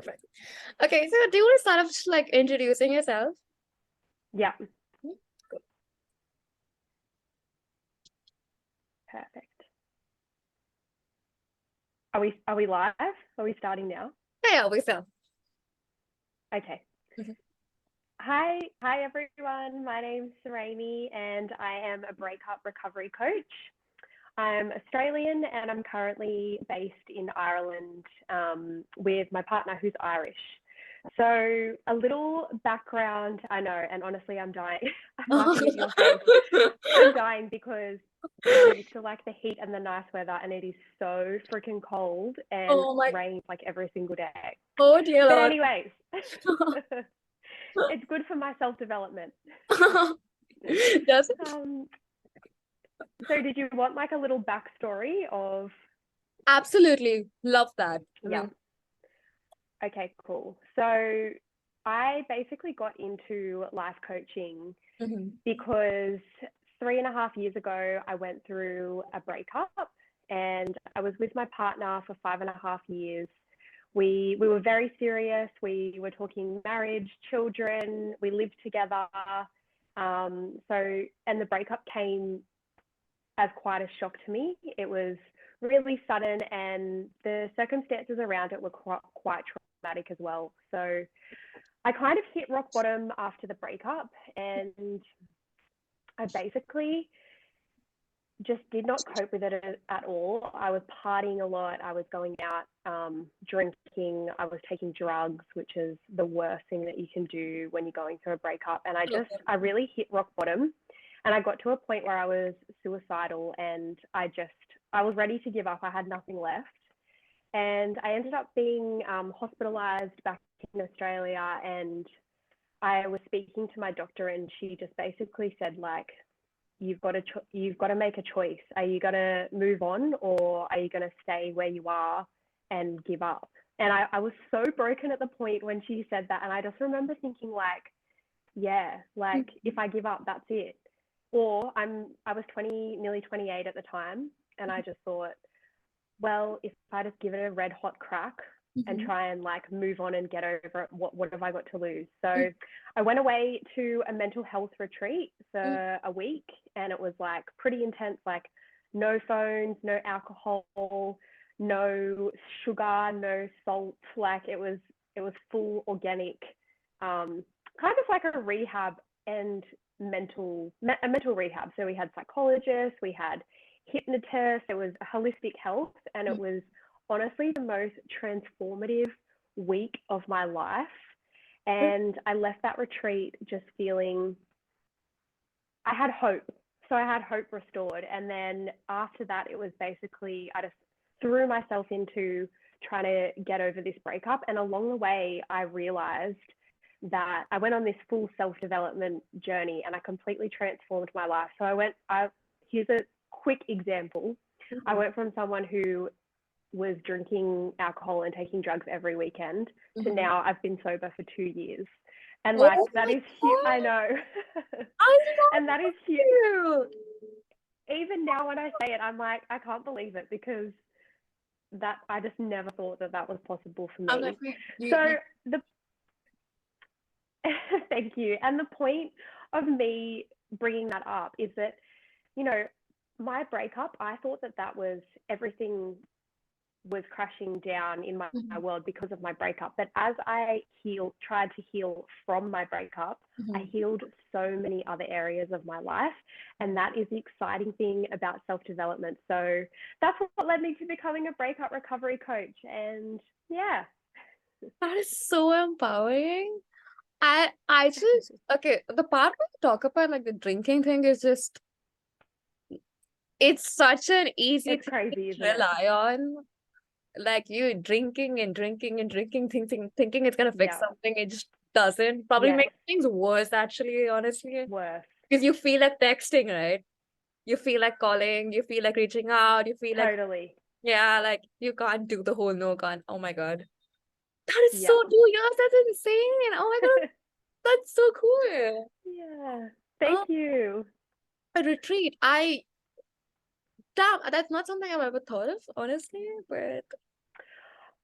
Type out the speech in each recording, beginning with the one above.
Perfect. Okay, so do you want to start off just like introducing yourself? Yeah. Perfect. Are we live? Are we starting now? Yeah, we will. Okay. Mhm. Hi everyone. My name's Sarame and I am a breakup recovery coach. I'm Australian and I'm currently based in Ireland with my partner who's Irish. So a little background, I know, and honestly I'm dying. I'm laughing at your face. I'm dying because I'm used to like the heat and the nice weather, and it is so freaking cold and Oh my, rains like every single day. oh dear But Lord. anyways, it's good for my self-development. Does it? So did you want like a little backstory of? Absolutely. Love that. Yeah. Okay, cool. So I basically got into life coaching Mhm. because 3.5 years ago, I went through a breakup and I was with my partner for 5.5 years. We were very serious. We were talking marriage, children, we lived together. And the breakup came as quite a shock to me. It was really sudden and the circumstances around it were quite traumatic as well. So I kind of hit rock bottom after the breakup and I basically just did not cope with it at all. I was partying a lot. I was going out, drinking. I was taking drugs, which is the worst thing that you can do when you're going through a breakup. And I really hit rock bottom. And I got to a point where I was suicidal and I was ready to give up. I had nothing left. And I ended up being hospitalized back in Australia. And I was speaking to my doctor and she just basically said, like, you've got to make a choice. Are you going to move on or are you going to stay where you are and give up? And I was so broken at the point when she said that. And I just remember thinking like, yeah, like if I give up, that's it. Or I was 20, nearly 28 at the time. And I just thought, well, if I just give it a red hot crack and try and like move on and get over it, what have I got to lose? So I went away to a mental health retreat for a week and it was like pretty intense, like no phones, no alcohol, no sugar, no salt. Like it was full organic, kind of like a rehab and a mental rehab. So we had psychologists, we had hypnotist, it was holistic health, and it was honestly the most transformative week of my life. And I left that retreat just feeling I had hope. So I had hope restored. And then after that, it was basically I just threw myself into trying to get over this breakup. And along the way, I realized that I went on this full self-development journey and I completely transformed my life. So here's a quick example. I went from someone who was drinking alcohol and taking drugs every weekend to now I've been sober for 2 years. And like that is huge. I know. I and that is huge. love you. Even now when I say it, I'm like, I can't believe it because that I just never thought that was possible for me. I'm like, thank you. And the point of me bringing that up is that, you know, my breakup, I thought that was everything was crashing down in my world because of my breakup. But as I tried to heal from my breakup, I healed so many other areas of my life. And that is the exciting thing about self-development. So that's what led me to becoming a breakup recovery coach. And yeah. That is so empowering. I just, okay, the part where you talk about like the drinking thing is just, it's such an easy It's thing crazy, to isn't it? rely on. Like you drinking and drinking and drinking, thinking it's gonna fix something. It just doesn't. Probably makes things worse, actually, honestly. Worse. Because you feel like texting, right? You feel like calling, you feel like reaching out, you feel like, Totally. yeah, like you can't do the whole no can't. Oh my God. That is so 2 years. That's insane. Oh my God. That's so cool. Yeah. Thank you. A retreat. That's not something I've ever thought of, honestly, but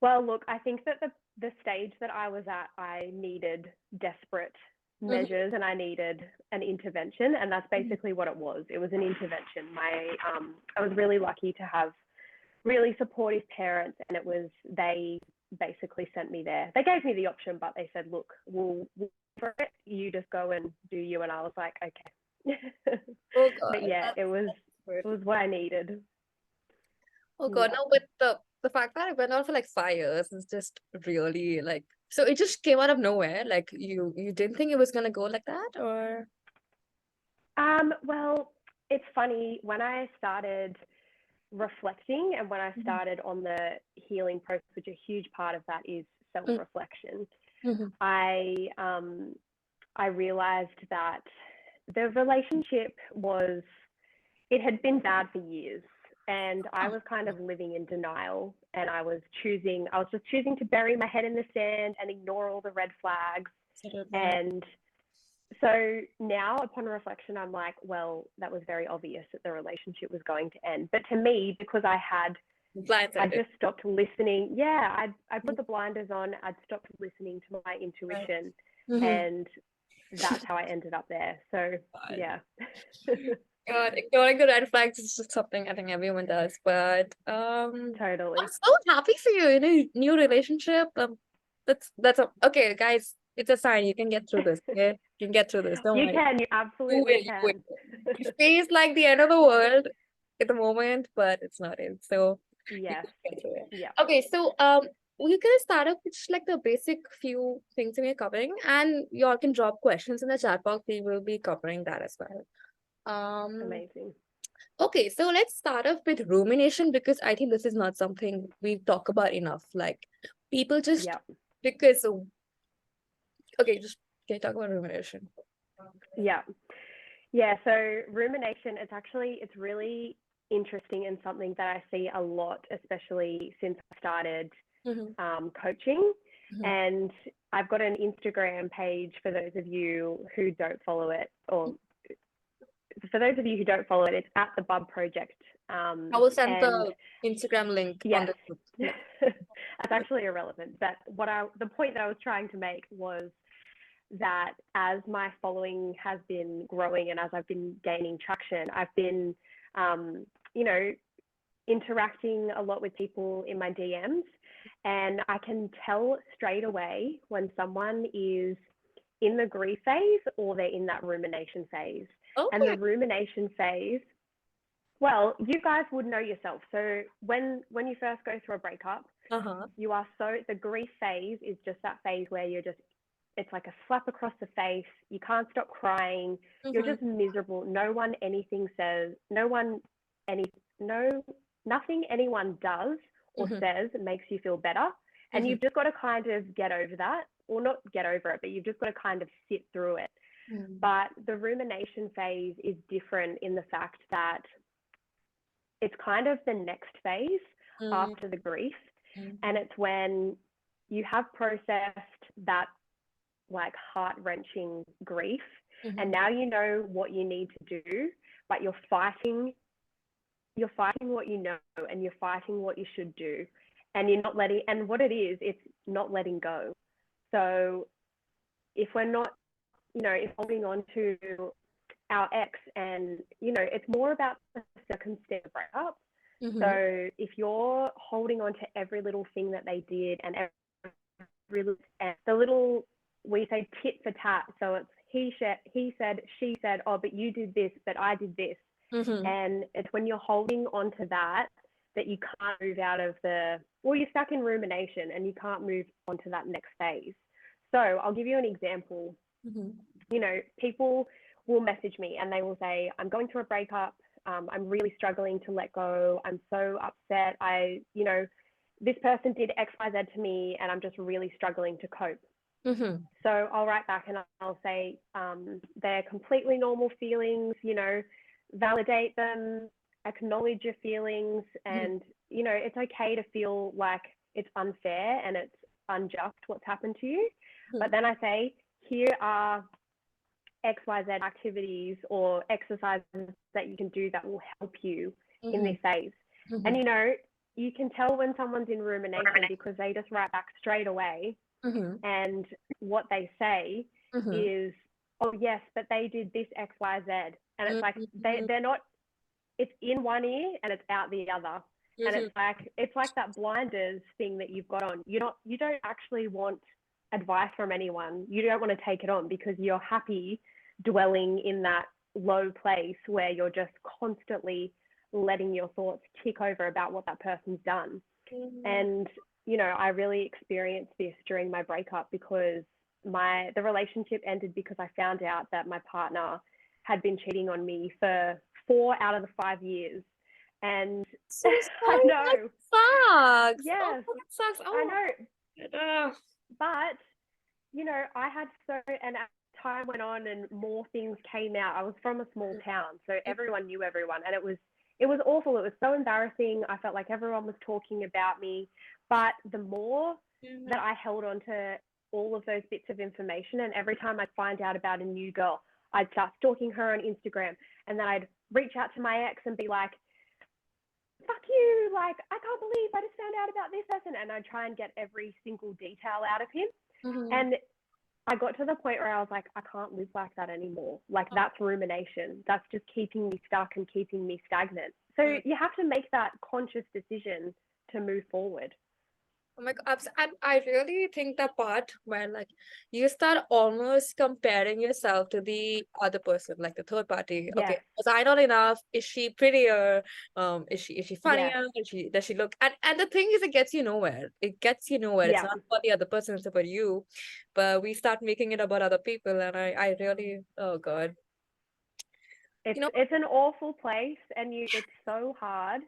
Well, look, I think that the stage that I was at, I needed desperate Mm-hmm. measures and I needed an intervention, and that's basically what it was. It was an intervention. I was really lucky to have really supportive parents, and they basically sent me there. They gave me the option, but they said, "Look, we'll for it. You just go and do you." And I was like, "Okay." Oh But God, yeah, that's good. it was what I needed. Oh God, Yeah. no, but the fact that it went on for like 5 years is just really like, so it just came out of nowhere. Like you didn't think it was gonna go like that, or Well, it's funny when I started reflecting and when I Mhm. started on the healing process, which a huge part of that is self-reflection. Mm-hmm. I realized that the relationship it had been bad for years. And I Oh, was kind of living in denial, and I was just choosing to bury my head in the sand and ignore all the red flags. absolutely. And so now, upon reflection, I'm like, well, that was very obvious that the relationship was going to end. But to me, because I Blindsided. just stopped listening. Yeah, I put the blinders on. I'd stopped listening to my Right. intuition, Mm-hmm. and that's how I ended up there. So God. yeah, God, ignoring the red flags is just something I think everyone does. But I'm totally. so happy for you in a new relationship. Okay, guys. It's a sign you can get through this. Okay, you can get through this. Don't worry. You You will. absolutely You will. can. It feels like the end of the world at the moment, but it's not it. So you Yes. can get through it. Yeah. Okay, so we're gonna start off with just like the basic few things that we're covering, and you all can drop questions in the chat box. We will be covering that as well. Um, Amazing. okay, so let's start off with rumination because I think this is not something we talk about enough. Like people just Yeah. because okay, just okay, talk about rumination. Yeah. Yeah. So rumination, it's really interesting and something that I see a lot, especially since I started Mm-hmm. coaching. Mm-hmm. And I've got an Instagram page for those of you who don't follow it, or for those of you who don't follow it, it's at the Bub Project. I will send And the Instagram link on yes, the group. Yeah. that's actually irrelevant. But the point that I was trying to make was that as my following has been growing and as I've been gaining traction, I've been, um, you know, interacting a lot with people in my DMs, and I can tell straight away when someone is in the grief phase or they're in that rumination phase. And the Okay. rumination phase, well, you guys would know yourself. So when you first go through a breakup, Uh-huh. the grief phase is just that phase where it's like a slap across the face. You can't stop crying. You're Mm-hmm. just miserable. No one any no nothing anyone does or Mm-hmm. says makes you feel better. And Mm-hmm. you've just got to kind of get over that, or not get over it, but you've just got to kind of sit through it. But the rumination phase is different in the fact that it's kind of the next phase after the grief. And it's when you have processed that like heart-wrenching grief, Mm-hmm. and now you know what you need to do, but you're fighting what you know, and you're fighting what you should do, and you're not letting, and what it is, it's not letting go. So if we're not, if holding on to our ex, and it's more about the circumstance of breakup. Mm-hmm. So if you're holding on to every little thing that they did, and the little, we say tit for tat. So it's he said, she said, oh, but you did this, but I did this. Mm-hmm. And it's when you're holding on to that you can't move out of you're stuck in rumination and you can't move on to that next phase. So I'll give you an example. Mm-hmm. People will message me and they will say, I'm going through a breakup. I'm really struggling to let go. I'm so upset. This person did X, Y, Z to me, and I'm just really struggling to cope. Mm-hmm. So I'll write back and I'll say, they're completely normal feelings, validate them, acknowledge your feelings, and, it's okay to feel like it's unfair and it's unjust what's happened to you. But then I say, here are XYZ activities or exercises that you can do that will help you in Mm-hmm. this phase. Mm-hmm. And you can tell when someone's in rumination because they just write back straight away. And what they say is, oh, yes, but they did this X, Y, Z. And it's like, they're not, it's in one ear and it's out the other. And it's like that blinders thing that you've got on. You don't actually want advice from anyone. You don't want to take it on because you're happy dwelling in that low place where you're just constantly letting your thoughts tick over about what that person's done. And, you know, I really experienced this during my breakup because the relationship ended because I found out that my partner had been cheating on me for 4 out of the 5 years. And so sorry, I know. That sucks. Yes. Oh, that sucks. Oh, I know. But, you know, and as time went on and more things came out. I was from a small town, so everyone knew everyone. And it was awful. It was so embarrassing. I felt like everyone was talking about me. But the more that I held on to all of those bits of information, and every time I'd find out about a new girl, I'd start stalking her on Instagram. And then I'd reach out to my ex and be like, fuck you, like, I can't believe I just found out about this person. And I'd try and get every single detail out of him. And I got to the point where I was like, I can't live like that anymore. Like, that's rumination. That's just keeping me stuck and keeping me stagnant. So you have to make that conscious decision to move forward. Oh my God. And I really think that part where like you start almost comparing yourself to the other person, like the third party. Yeah. Okay, was I not enough? Is she prettier? Is she funnier? Yeah. Does she look, and the thing is, it gets you nowhere. It gets you nowhere. It's Yeah. not about the other person, it's about you. But we start making it about other people, and I really, oh God. It's an awful place, and it's so hard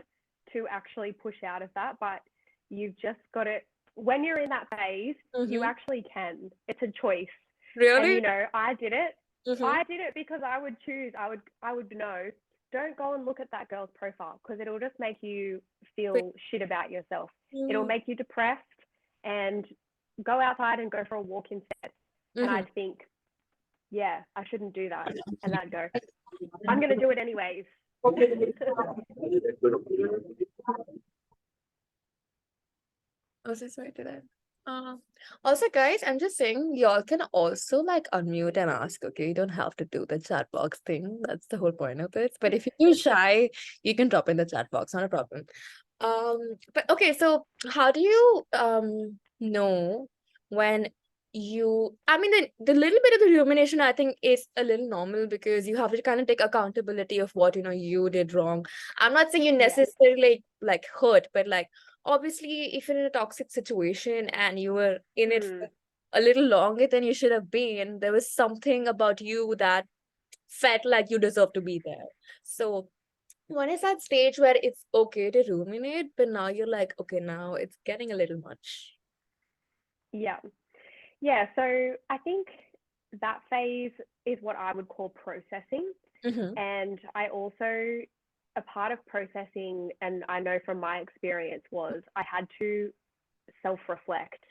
to actually push out of that, but you've just got to, when you're in that phase, you actually can. It's a choice. Really? And, you know, I did it. I did it because I would choose. I would know, don't go and look at that girl's profile because it'll just make you feel shit about yourself. It'll make you depressed, and go outside and go for a walk instead. And I'd think, yeah, I shouldn't do that. And I'd go, I'm going to do it anyways. Oh, so sorry to that. Also, guys, I'm just saying, y'all can also like unmute and ask, okay? You don't have to do the chat box thing. That's the whole point of it. But if you're shy, you can drop in the chat box, not a problem. But okay, so how do you know when I mean, the little bit of the rumination, I think, is a little normal because you have to kind of take accountability of what you did wrong. I'm not saying you necessarily like hurt, but like obviously if you're in a toxic situation and you were in it for a little longer than you should have been, there was something about you that felt like you deserve to be there. So when is that stage where it's okay to ruminate, but now you're like, okay, now it's getting a little much? Yeah, so I think that phase is what I would call processing. And I also, a part of processing, and I know from my experience, was I had to self-reflect.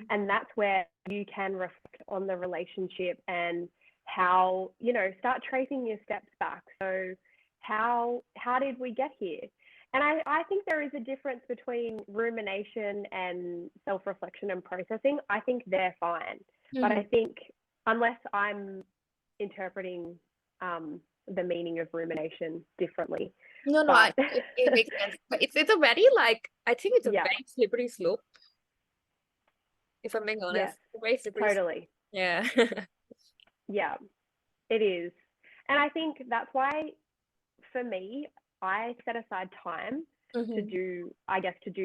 And that's where you can reflect on the relationship and how, you know, start tracing your steps back. So how did we get here? And I think there is a difference between rumination and self-reflection and processing. I think they're fine. But I think unless I'm interpreting the meaning of rumination differently. No, it makes sense. But it's a very like, I think it's a very slippery slope. If I'm being honest. Very slippery Totally. slope. Yeah. Yeah, it is. And I think that's why, for me, I set aside time to do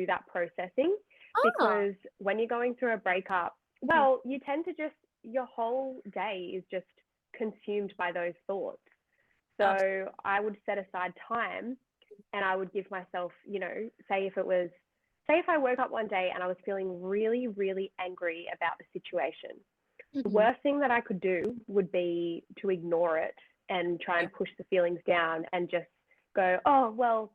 that processing, because when you're going through a breakup, well, you tend to your whole day is just consumed by those thoughts. So I would set aside time, and I would give myself, you know, say if I woke up one day and I was feeling really, really angry about the situation, the worst thing that I could do would be to ignore it and try and push the feelings down and just go, oh, well,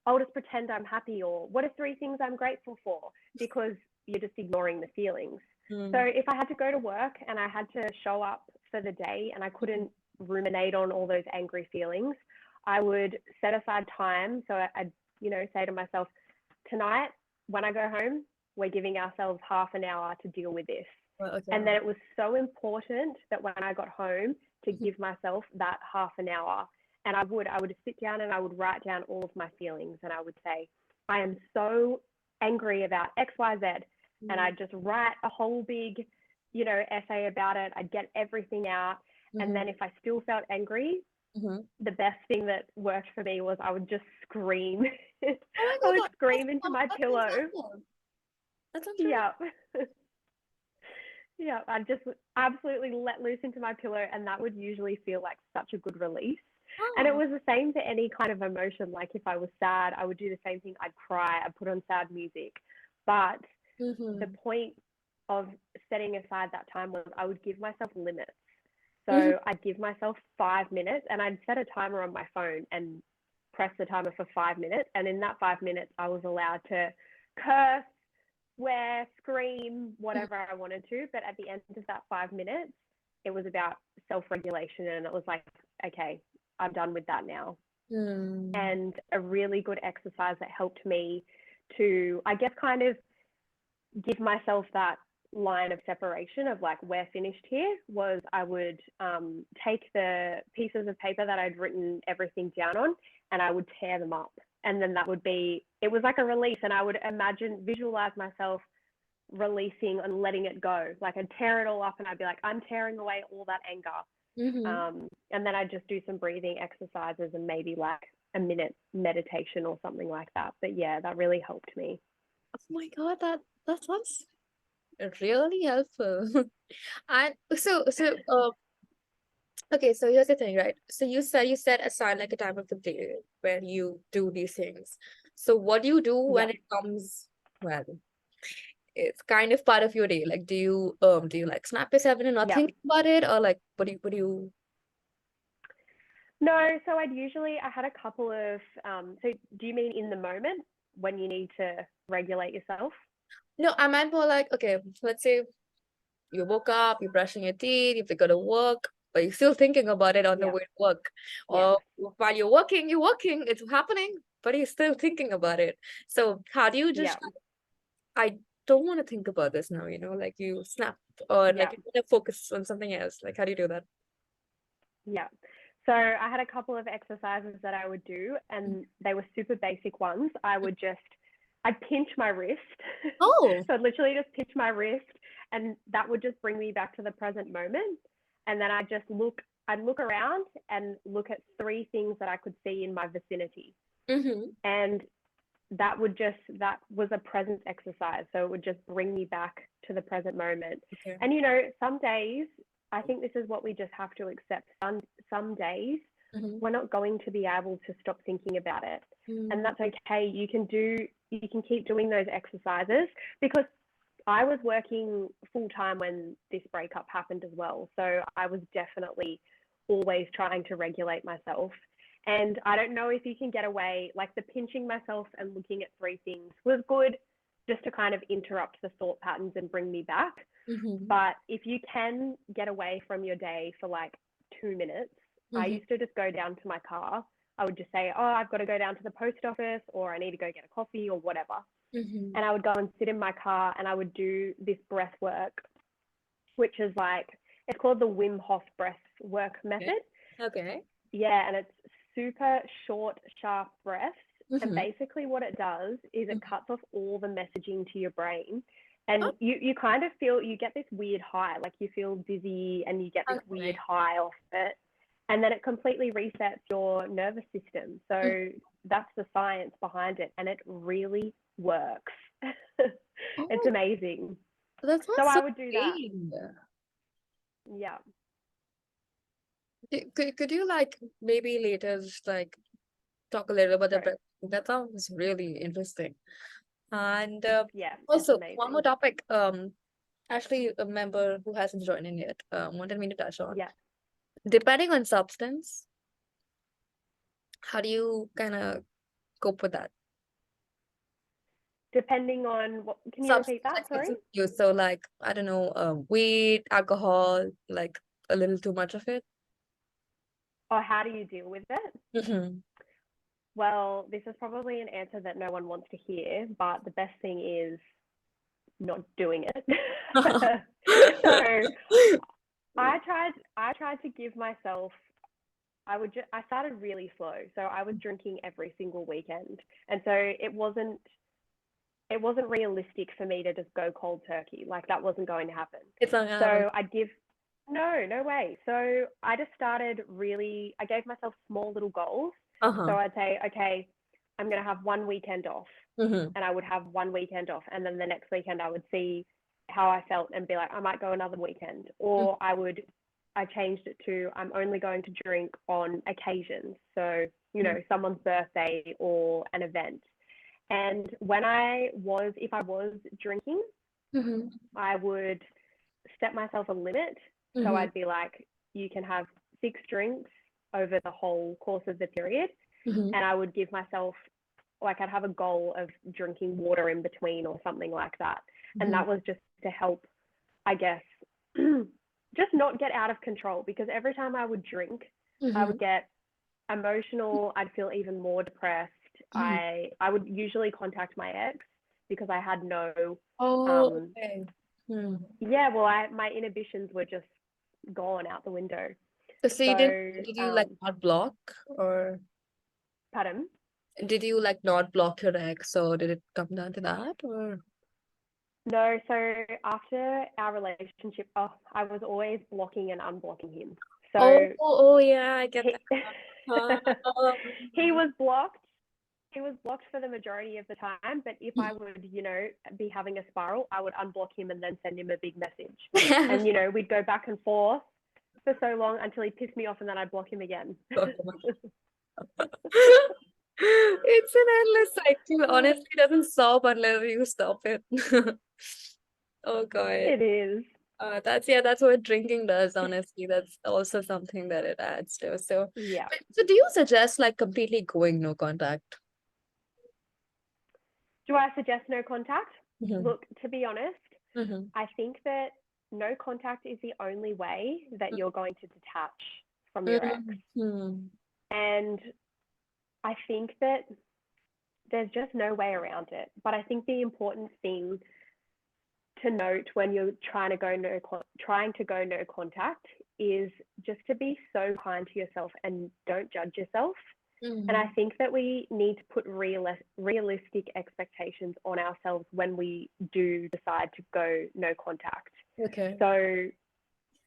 I'll just pretend I'm happy, or what are 3 things I'm grateful for? Because you're just ignoring the feelings. So if I had to go to work and I had to show up for the day and I couldn't ruminate on all those angry feelings, I would set aside time. So I'd, you know, say to myself, tonight when I go home, we're giving ourselves half an hour to deal with this. Well, okay. And then it was so important that when I got home to Mhm. give myself that half an hour. And I would sit down and I would write down all of my feelings, and I would say, I am so angry about XYZ. And I'd just write a whole big, essay about it. I'd get everything out. And then if I still felt angry, Mhm. the best thing that worked for me was I would just scream. I Oh my would God, scream into my that's pillow. example. That sounds really Yeah. Yeah, I just absolutely let loose into my pillow, and that would usually feel like such a good release. And it oh. was the same for any kind of emotion. Like if I was sad, I would do the same thing. I'd cry, I'd put on sad music. But the Mm-hmm. point of setting aside that time was I would give myself limits. Mm-hmm. So I'd give myself 5 minutes, and I'd set a timer on my phone and press the timer for 5 minutes. And in that 5 minutes, I was allowed to curse, swear, scream, whatever I wanted to. But at the end of that 5 minutes, it was about self-regulation, and it was like, okay, I'm done with that now. Mm. And a really good exercise that helped me to, I guess, kind of give myself that line of separation of like, we're finished here, was I would take the pieces of paper that I'd written everything down on, and I would tear them up. And then that would be, it was like a release. And I would visualize myself releasing and letting it go. Like I'd tear it all up and I'd be like, I'm tearing away all that anger. Mm-hmm. And then I'd just do some breathing exercises and maybe like a minute meditation or something like that. But yeah, that really helped me. Oh my God, that sounds really helpful. And okay, so here's the thing, right? So you set aside like a time of the day where you do these things. So what do you do Yeah. when it comes, well, it's kind of part of your day? Like do you like snap yourself and not Yeah. think about it, or like what do you No, so I had a couple of, so do you mean in the moment when you need to regulate yourself? No, I meant more like, okay, let's say you woke up, you're brushing your teeth, you have to go to work, but you're still thinking about it on the Yeah. way to work. Yes. Or while you're working, it's happening, but you're still thinking about it. So how do you Yeah. just, I don't want to think about this now, like you snap or Yeah. like you want to focus on something else. Like how do you do that? Yeah. So I had a couple of exercises that I would do, and they were super basic ones. I'd pinch my wrist. Oh. So I'd literally just pinch my wrist, and that would just bring me back to the present moment. And then I'd look around and look at three things that I could see in my vicinity. Mm-hmm. And that was a presence exercise. So it would just bring me back to the present moment. Okay. And some days, I think this is what we just have to accept. Some days Mm-hmm. we're not going to be able to stop thinking about it. And that's okay. You can keep doing those exercises, because I was working full time when this breakup happened as well. So I was definitely always trying to regulate myself. And I don't know if you can get away, like the pinching myself and looking at three things was good just to kind of interrupt the thought patterns and bring me back. Mm-hmm. But if you can get away from your day for like 2 minutes, I Mm-hmm. used to just go down to my car. I would just say, oh, I've got to go down to the post office, or I need to go get a coffee or whatever. Mm-hmm. And I would go and sit in my car and I would do this breath work, which is like, it's called the Wim Hof breath work Okay. method. Okay. Yeah, and it's super short, sharp breaths. And Mm-hmm. basically what it does is it Mm-hmm. cuts off all the messaging to your brain. Oh, And you kind of feel, you get this weird high, like you feel dizzy and you get this weird okay. high off it. And then it completely resets your nervous system. Mm. So that's the science behind it. And it really works. It's Oh, amazing. that So sounds I so would do that. freeing. Yeah. Could you like maybe later just like talk a little about the Right. breath? That sounds really interesting. And Yeah, it's also one more amazing. topic. Actually, a member who hasn't joined in yet, wanted me to touch on. Yeah. Depending on substance, how do you kind of cope with that? Depending on what, can you repeat Substance, that? like Sorry. substance use. So like I don't know, weed, alcohol, like a little too much of it. Or how do you deal with it? Mm-hmm. Well, this is probably an answer that no one wants to hear, but the best thing is not doing it. So I tried to give myself, I started really slow. So I was drinking every single weekend. And so it wasn't realistic for me to just go cold turkey. Like that wasn't going to happen. It's not gonna happen. So no way. So I just started really, I gave myself small little goals. So Uh-huh. I'd say, okay, I'm going to have one weekend off, Mm-hmm. and I would have one weekend off. And then the next weekend I would see how I felt and be like, I might go another weekend. Or I changed it to, I'm only going to drink on occasions. So, someone's birthday or an event. And if I was drinking, Mm-hmm. I would set myself a limit. So Mm-hmm. I'd be like, you can have 6 drinks over the whole course of the period. Mm-hmm. And I would give myself, like, I'd have a goal of drinking water in between or something like that. And Mm-hmm. that was just to help, I guess, just not get out of control. Because every time I would drink, I Mm-hmm. would get emotional. I'd feel even more depressed. Mm-hmm. I would usually contact my ex because I had no, Oh, um, okay. Hmm. yeah, well, my inhibitions were just gone out the window. So you So, did you like not block, or pardon? did you like not block your ex? So did it come down to that, or? No, so after our relationship, I was always blocking and unblocking him. Oh, So oh yeah, I get he that. Um, he was blocked. He was blocked for the majority of the time, but if I would, be having a spiral, I would unblock him and then send him a big message. And, we'd go back and forth for so long until he pissed me off and then I'd block him again. It's an endless cycle. Honestly, it doesn't stop unless you stop it. Oh God. It is. That's what drinking does, honestly. That's also something that it adds to. Yeah. So do you suggest like completely going no contact? Do I suggest no contact? Mm-hmm. Look, to be honest, Mm-hmm. I think that no contact is the only way that you're going to detach from your ex. Mm-hmm. And I think that there's just no way around it. But I think the important thing to note when you're trying to go no contact is just to be so kind to yourself and don't judge yourself. And I Mm-hmm. think that we need to put realistic expectations on ourselves when we do decide to go no contact. Okay. So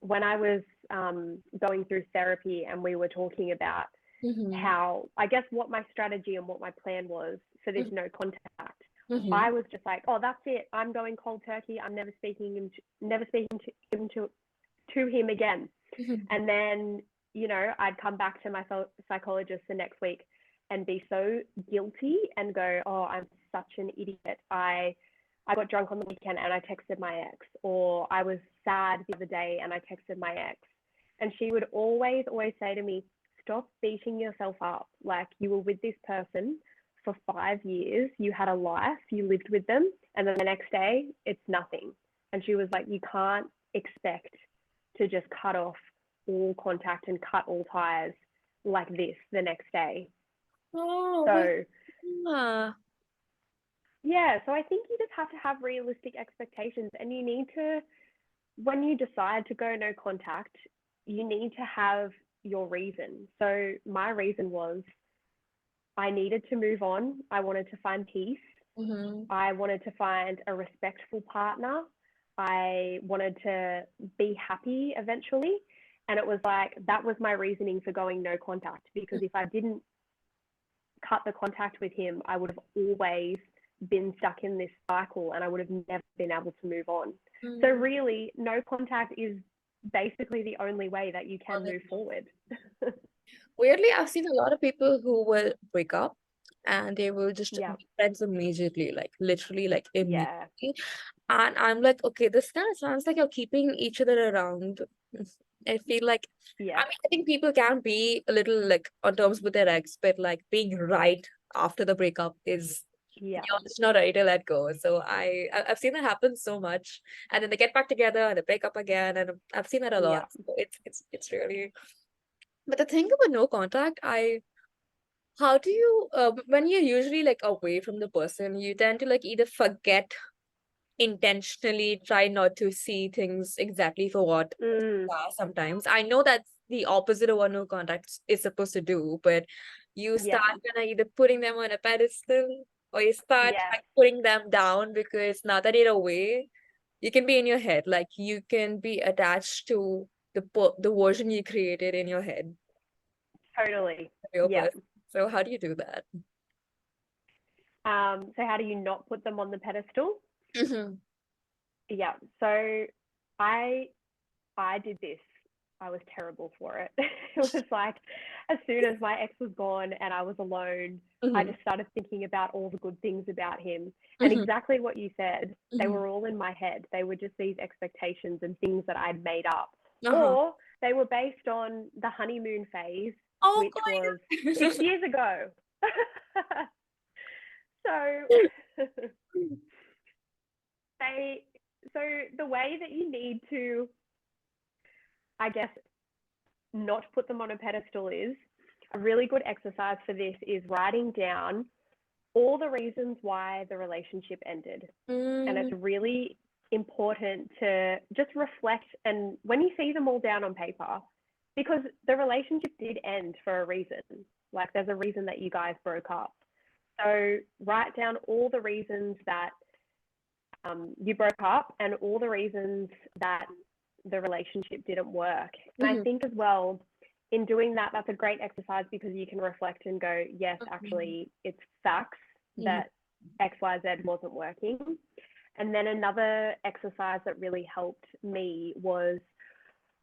when I was going through therapy and we were talking about Mm-hmm. how, I guess, what my strategy and what my plan was for this no contact, Mm-hmm. I was just like, oh, that's it. I'm going cold turkey. I'm never speaking to him again. Mm-hmm. And then, I'd come back to my psychologist the next week and be so guilty and go, oh, I'm such an idiot. I got drunk on the weekend and I texted my ex, or I was sad the other day and I texted my ex. And she would always, always say to me, stop beating yourself up. Like, you were with this person for 5 years, you had a life, you lived with them, and then the next day, it's nothing. And she was like, you can't expect to just cut off all contact and cut all ties like this the next day. Oh, well, So, yeah. yeah, so I think you just have to have realistic expectations, and you need to, when you decide to go no contact, you need to have your reason. So my reason was I needed to move on. I wanted to find peace. Mm-hmm. I wanted to find a respectful partner. I wanted to be happy eventually. And it was like, that was my reasoning for going no contact, because if I didn't cut the contact with him, I would have always been stuck in this cycle and I would have never been able to move on. So Mm-hmm. really, no contact is basically the only way that you can move forward. Weirdly, I've seen a lot of people who will break up and they will just Yeah. be friends immediately, like literally, like Yeah. immediately. And I'm like, okay, this kind of sounds like you're keeping each other around. I feel like, I Yeah. mean, I think people can be a little like on terms with their ex, but like being right after the breakup is Yeah. you're just not ready to let go. So I've seen that happen so much, and then they get back together and they break up again, and I've seen that a lot. Yeah. So it's really. But the thing about no contact, I How do you, when you're usually like away from the person, you tend to like either forget intentionally, try not to see things exactly for what Mm, they are sometimes. I know that's the opposite of what no contact is supposed to do, but you start yeah. kind of either putting them on a pedestal or you start Yes. like putting them down because now that you're away, you can be in your head. Like you can be attached to the version you created in your head, Totally. the real Yeah. person. So how do you do that? So how do you not put them on the pedestal? Mm-hmm. Yeah. So I I did this. I was terrible for it. It was like as soon as my ex was gone and I was alone, I Mm-hmm. just started thinking about all the good things about him. And Mm-hmm. exactly what you said, they Mm-hmm. were all in my head. They were just these expectations and things that I'd made up. Uh-huh. Or they were based on the honeymoon phase, Oh which was my 6 years ago. So God. they so the way that you need to, I guess, not put them on a pedestal is a really good exercise for this is writing down all the reasons why the relationship ended. And it's Mm, really important to just reflect and when you see them all down on paper, because the relationship did end for a reason. Like there's a reason that you guys broke up. So write down all the reasons that you broke up and all the reasons that the relationship didn't work. And I mhm, think as well, in doing that, that's a great exercise because you can reflect and go, yes, mhm, actually, it's facts mhm, that XYZ wasn't working. And then another exercise that really helped me was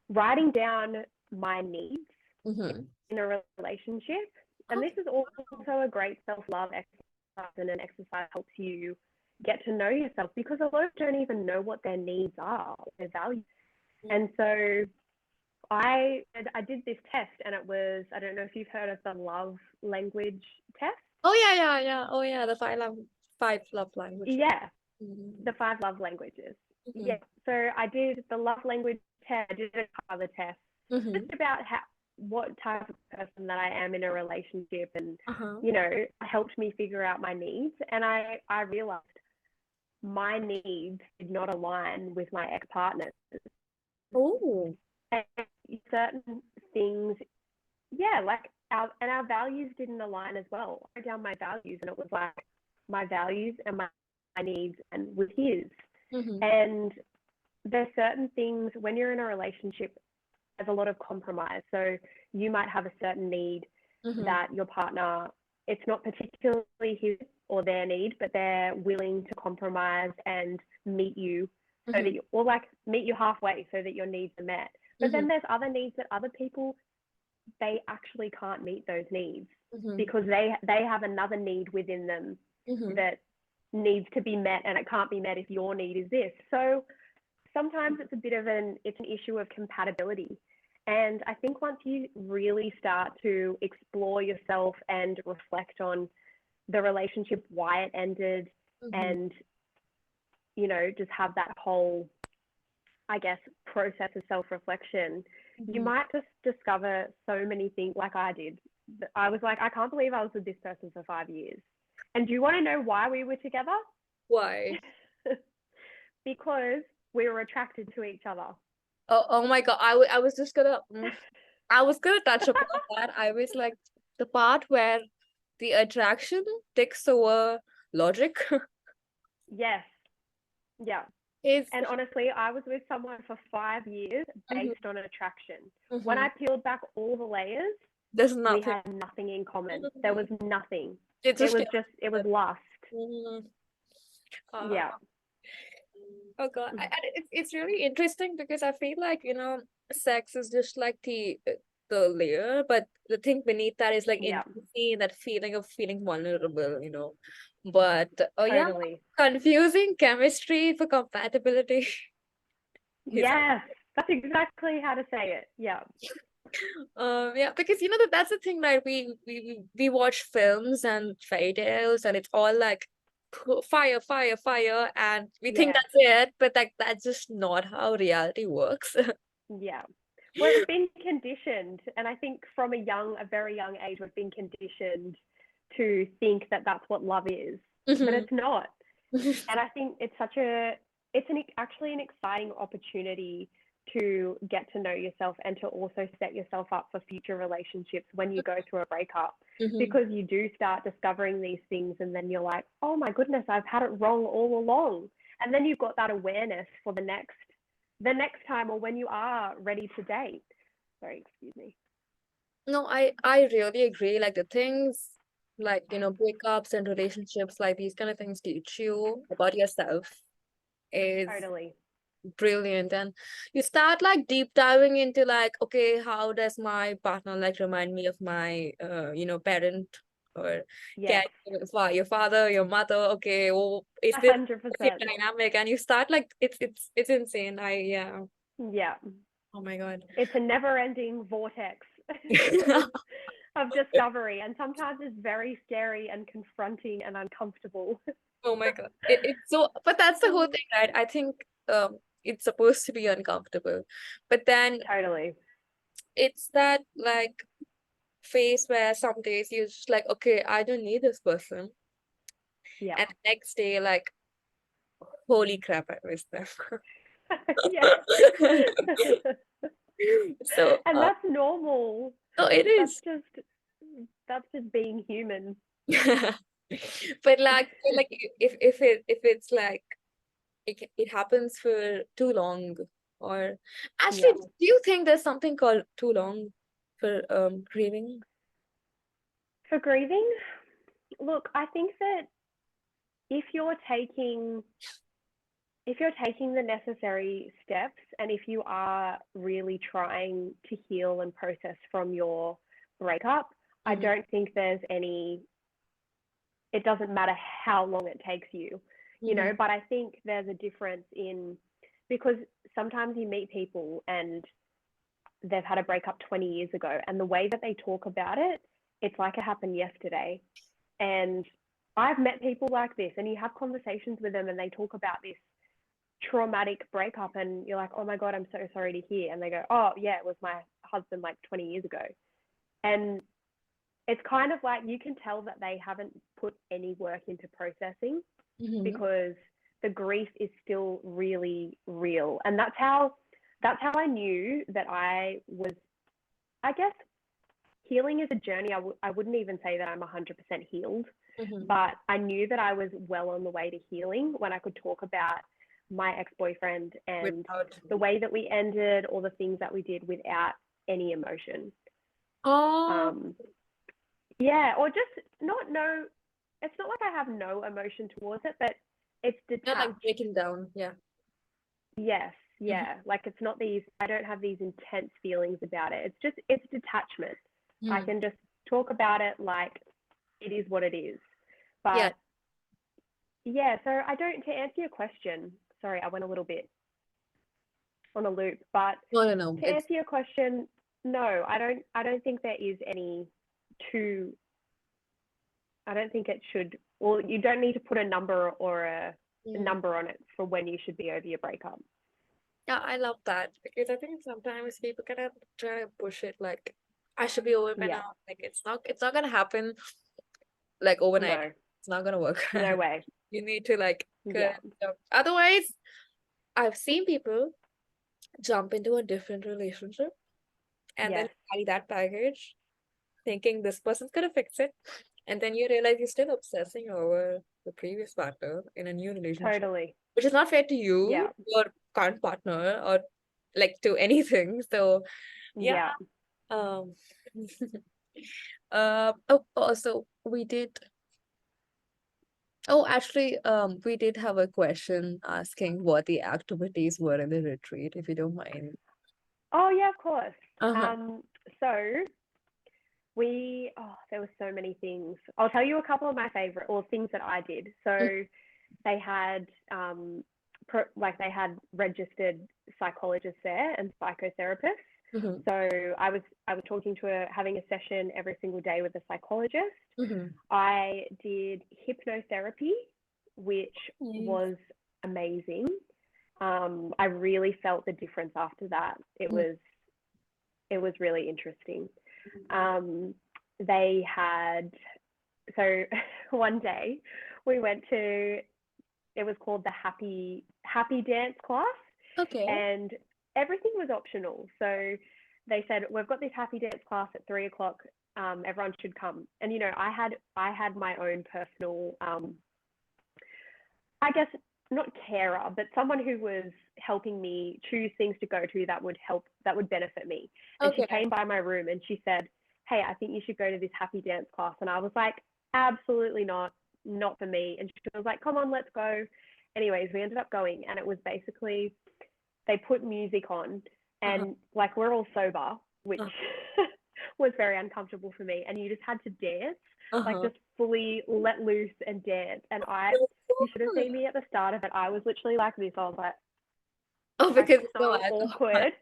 writing down my needs mhm. in a relationship. And this Okay. is also a great self love exercise, and an exercise helps you get to know yourself because a lot of people don't even know what their needs are, their values. Mm. And so I did this test, and it was, I don't know if you've heard of the love language test. Oh yeah, yeah, yeah. Oh yeah, the five love languages. Yeah, Mhm, the 5 love languages. Yeah. mhm, So I did the love language test. I did a other test just mhm. about how what type of person that I am in a relationship, and Uh-huh. helped me figure out my needs. And I realized my needs did not align with my ex partner's. Oh. And certain things, yeah, like our values didn't align as well. I wrote down my values, and it was like my values and my needs and with his. Mhm, And there's certain things when you're in a relationship, there's a lot of compromise. So you might have a certain need mhm, that your partner, it's not particularly his or their need, but they're willing to compromise and meet you so that mhm, you, or like meet you halfway so that your needs are met. But mhm, then there's other needs that other people, they actually can't meet those needs mhm, because they have another need within them mhm, that needs to be met, and it can't be met if your need is this. So sometimes it's a bit of an issue of compatibility. And I think once you really start to explore yourself and reflect on the relationship, why it ended, mhm, and just have that whole, I guess, process of self-reflection, you mhm. might just discover so many things. Like I did, I was like, I can't believe I was with this person for 5 years. And do you want to know why we were together? Why? Because we were attracted to each other. Oh my God. I was just gonna I was gonna touch upon that. I was like the part where the attraction takes over logic Yes. Yeah. is And honestly, I was with someone for 5 years mhm, based on attraction. When mhm. I peeled back all the layers, There's we nothing. had nothing in common. There Mhm. was nothing. It's It just was just, it was lust. mhm. uh, Yeah. oh God. It's really interesting because I feel like, sex is just like the layer, but the thing beneath that is like Yeah. intimacy and that feeling of feeling vulnerable. But oh yeah, Totally. confusing chemistry for compatibility. is Yes. That's exactly how to say it. Yeah. yeah, because that's the thing, right? We watch films and fairy tales and it's all like fire, fire, fire, and we think Yes. that's it, but like that's just not how reality works. Yeah. We've been conditioned, and I think from a very young age, we've been conditioned to think that that's what love is, but Mhm. it's not. And I think actually an exciting opportunity to get to know yourself and to also set yourself up for future relationships when you go through a breakup, Mhm. because you do start discovering these things, and then you're like, oh my goodness, I've had it wrong all along. And then you've got that awareness for the next time, or when you are ready to date. Sorry, excuse me. No, I really agree. Like the things like, breakups and relationships, like these kind of things teach you about yourself is Totally. brilliant. And you start like deep diving into like, okay, how does my partner like remind me of my parent, or Yes. can your father, your mother, okay, oh, is this the same 100%. dynamic? And you start like it's insane. Yeah. Yeah. Oh my God. It's a never-ending vortex of discovery, and sometimes it's very scary and confronting and uncomfortable. Oh my God. It's so, but that's the whole thing, right? I think it's supposed to be uncomfortable. But then Totally. it's that like phase where some days you're just like, okay, I don't need this person. Yeah. And the next day, like, holy crap, I miss them. Yes. So, And that's normal. no, it That's is. just that's just being human. But like if it's like it happens for too long, or actually, Yeah. do you think there's something called too long for grieving? For grieving, look, I think that if you're taking if you're taking the necessary steps, and if you are really trying to heal and process from your breakup, I Mm-hmm. don't think it doesn't matter how long it takes you, Mm-hmm. but I think there's a difference because sometimes you meet people and they've had a breakup 20 years ago, and the way that they talk about it, it's like it happened yesterday. And I've met people like this, and you have conversations with them and they talk about this traumatic breakup, and you're like, oh my God, I'm so sorry to hear. And they go, oh yeah, it was my husband like 20 years ago. And it's kind of like you can tell that they haven't put any work into processing, Mm-hmm. because the grief is still really real. And that's how I knew that I was, I guess, healing is a journey. I wouldn't even say that I'm 100% healed, Mm-hmm. but I knew that I was well on the way to healing when I could talk about my ex-boyfriend and Without. the way that we ended, all the things that we did without any emotion. Oh, Um, yeah, or just not no. It's not like I have no emotion towards it, but it's not like detached. breaking down. Yeah. Yes, Mm-hmm. yeah. Like it's not these. I don't have these intense feelings about it. It's detachment. I Mm. can just talk about it like it is what it is. Yeah. But yeah, so I don't, to answer your question, sorry, I went a little bit on a loop, but No, no, no. to answer your question, no, I don't think there is any too, I don't think it should, well, you don't need to put a number or a Mm. number on it for when you should be over your breakup. Yeah, I love that because I think sometimes people kind of try to push it like I should be over by Yeah, now. Like it's not gonna happen like overnight. no, It's not gonna work. no way. You need to like Yeah, otherwise I've seen people jump into a different relationship and then yes, carry that baggage thinking this person's gonna fix it. And then you realize you're still obsessing over the previous partner in a new relationship, totally. which is not fair to you, Yeah, your current partner, or like to anything. So yeah. yeah. Um also we did actually we did have a question asking what the activities were in the retreat, if you don't mind. Oh, yeah, of course. Uh-huh. So there were so many things. I'll tell you a couple of my favorite, or things that I did. So they had they had registered psychologists there and psychotherapists. Mm-hmm. So I was talking to having a session every single day with a psychologist. Mm-hmm. I did hypnotherapy, which Nice. was amazing. I really felt the difference after that. It was it was really interesting. They had, so one day we went to, it was called the happy dance class, Okay. and everything was optional. So they said, we've got this happy dance class at 3 o'clock. Everyone should come. And I had my own personal, I guess not carer, but someone who was helping me choose things to go to that would benefit me. And she Okay. came by my room and she said, "Hey, I think you should go to this happy dance class." And I was like, "Absolutely not for me." And she was like, "Come on, let's go." Anyways, we ended up going, and it was basically, they put music on, Uh-huh. and like, we're all sober, which Uh-huh. was very uncomfortable for me. And you just had to dance, like Uh-huh. just fully let loose and dance. And you should have seen me at the start of it. I was literally like this. I was Oh, like because it's no so alcohol. awkward.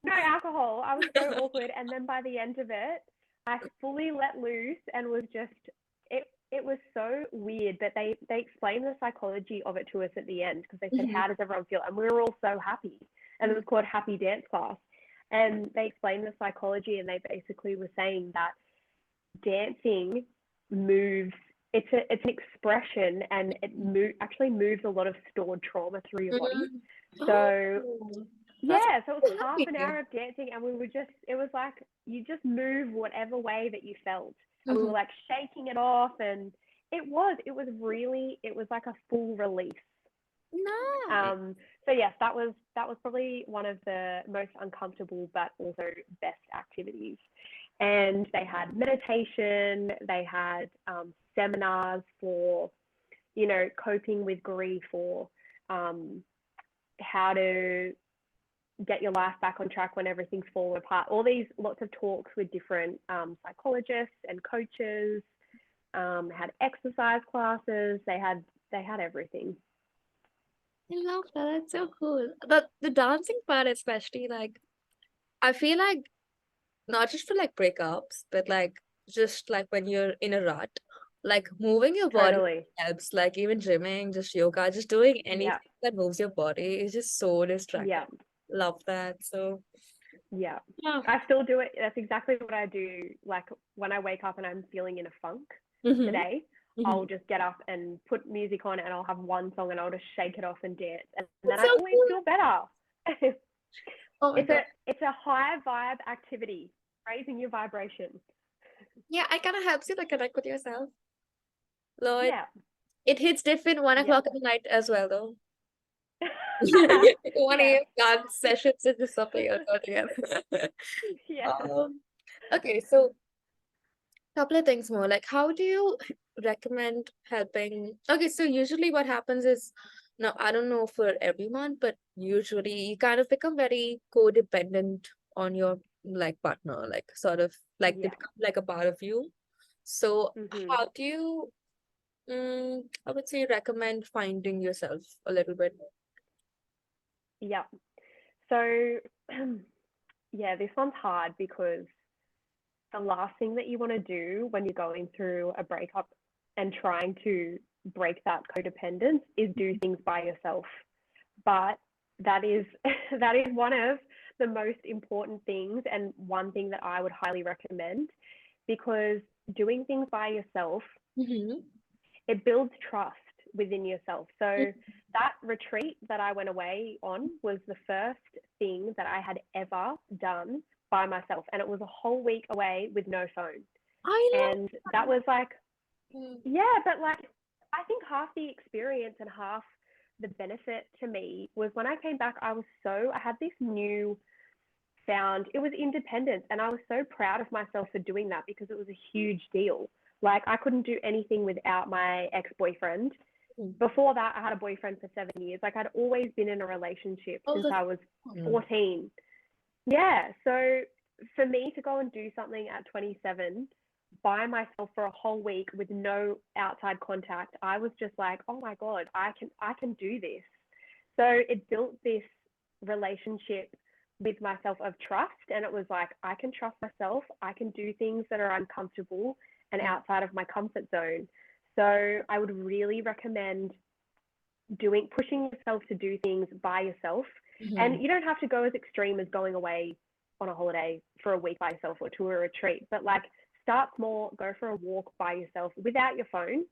No alcohol. I was so awkward. And then by the end of it, I fully let loose and was just, it was so weird. But they explained the psychology of it to us at the end, because they said, Mhm. "How does everyone feel?" And we were all so happy. And it was called Happy Dance Class. And they explained the psychology, and they basically were saying that dancing moves, it's an expression, and actually moves a lot of stored trauma through your body. Mhm. So Oh, that's yeah, so it was half an lovely. hour of dancing, and it was like you just move whatever way that you felt. And we were Mhm. like shaking it off, and it was like a full release. Nice. Um, so yes, that was probably one of the most uncomfortable but also best activities. And they had meditation, they had seminars for, coping with grief, or um, how to get your life back on track when everything's fallen apart. All these lots of talks with different psychologists and coaches. Had exercise classes. They had everything. I love that. That's so cool. The dancing part, especially, like, I feel like not just for like breakups, but like just like when you're in a rut, like moving your body Totally. helps. Like even gymming, just yoga, just doing Yeah. anything that moves your body is just so distracting. Yeah. Love that. So Yeah. yeah. I still do it. That's exactly what I do. Like when I wake up and I'm feeling in a funk Mm-hmm. today, Mm-hmm. I'll just get up and put music on, and I'll have one song, and I'll just shake it off and dance. And then That's I so always cool. feel better. Oh my God. It's a high vibe activity, raising your vibration. Yeah, it kind of helps you like connect with yourself. Lord, Yeah. it hits different one Yeah. o'clock at night as well, though. 1 Yes. a.m. dance sessions is just something else altogether. Yes. Um, okay, so couple of things more. Like, how do you recommend helping? Okay, so usually what happens is, now I don't know for everyone, but usually you kind of become very codependent on your like partner, like sort of like they Yeah. become like a part of you. So Mhm. how do you, I would say, recommend finding yourself a little bit? Yeah. So, yeah, this one's hard, because the last thing that you want to do when you're going through a breakup and trying to break that codependence is do things by yourself. But that is that is one of the most important things, and one thing that I would highly recommend, because doing things by yourself, Mm-hmm. it builds trust within yourself. So that retreat that I went away on was the first thing that I had ever done by myself, and it was a whole week away with no phone. I love And that was like, that. yeah, but like, I think half the experience and half the benefit to me was when I came back, I had this new found, it was independence. And I was so proud of myself for doing that, because it was a huge deal. Like, I couldn't do anything without my ex-boyfriend. Mm. Before that, I had a boyfriend for 7 years. Like, I'd always been in a relationship Oh, since that's I was fun. 14. Yeah. So for me to go and do something at 27 by myself for a whole week with no outside contact, I was just like, oh my God, I can do this. So it built this relationship with myself of trust. And it was like, I can trust myself. I can do things that are uncomfortable and Mm. outside of my comfort zone. So I would really recommend pushing yourself to do things by yourself. Mhm. And you don't have to go as extreme as going away on a holiday for a week by yourself or to a retreat, but like start small, go for a walk by yourself without your phone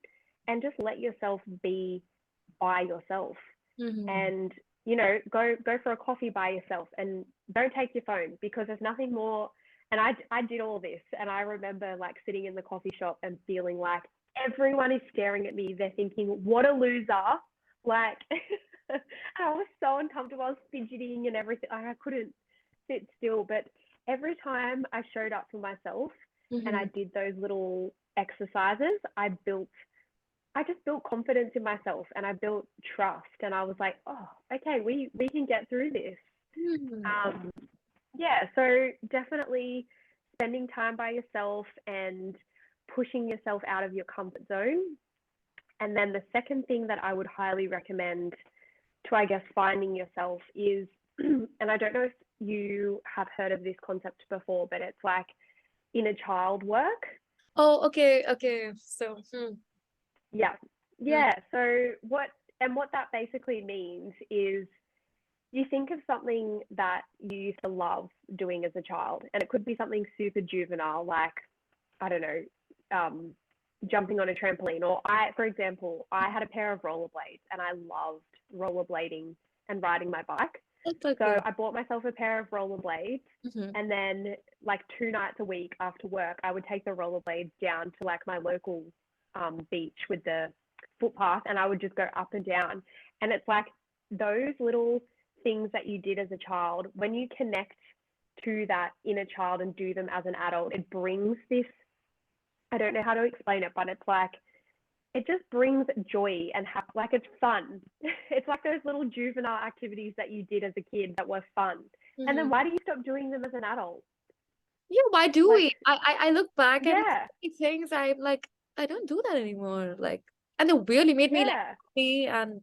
and just let yourself be by yourself. Mm-hmm. And you know, go for a coffee by yourself and don't take your phone, because there's nothing more. And I did all this, and I remember like sitting in the coffee shop and feeling like everyone is staring at me. They're thinking, what a loser. Like, I was so uncomfortable. I was fidgeting and everything. I couldn't sit still. But every time I showed up for myself and I Mm-hmm. did those little exercises, I just built confidence in myself and I built trust. And I was like, oh, okay, we can get through this. Mm-hmm. Um, yeah, so definitely spending time by yourself and pushing yourself out of your comfort zone. And then the second thing that I would highly recommend to, I guess, finding yourself is, and I don't know if you have heard of this concept before, but it's like inner child work. Oh, okay, okay. So, Yeah. mm, Yeah. So what that basically means is you think of something that you used to love doing as a child, and it could be something super juvenile, like, I don't know, um, jumping on a trampoline. Or for example, I had a pair of rollerblades and I loved rollerblading and riding my bike. that's So okay. I bought myself a pair of rollerblades, Mm-hmm. and then like 2 nights a week after work, I would take the rollerblades down to like my local beach with the footpath, and I would just go up and down. And it's like those little things that you did as a child, when you connect to that inner child and do them as an adult, it brings this, I don't know how to explain it, but it's like it just brings joy and like it's fun. It's like those little juvenile activities that you did as a kid that were fun. And Mm-hmm. then why do you stop doing them as an adult? Yeah, why do Like, we? I look back and yeah, see things I'm like, I don't do that anymore. Like, and they really made me like yeah, happy. And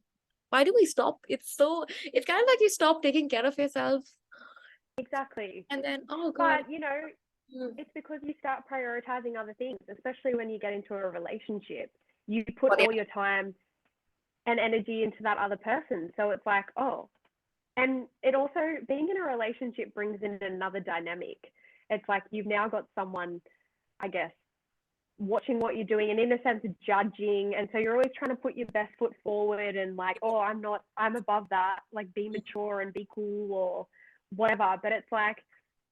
why do we stop? It's kind of like you stop taking care of yourself. exactly. And then, oh God. But, you know, Mm. it's because you start prioritizing other things, especially when you get into a relationship. You put But yeah. all your time and energy into that other person. So it's like, oh, and it also, being in a relationship brings in another dynamic. It's like you've now got someone, I guess, watching what you're doing and in a sense judging. And so you're always trying to put your best foot forward and like, oh, I'm above that, like be mature and be cool or whatever. But it's like,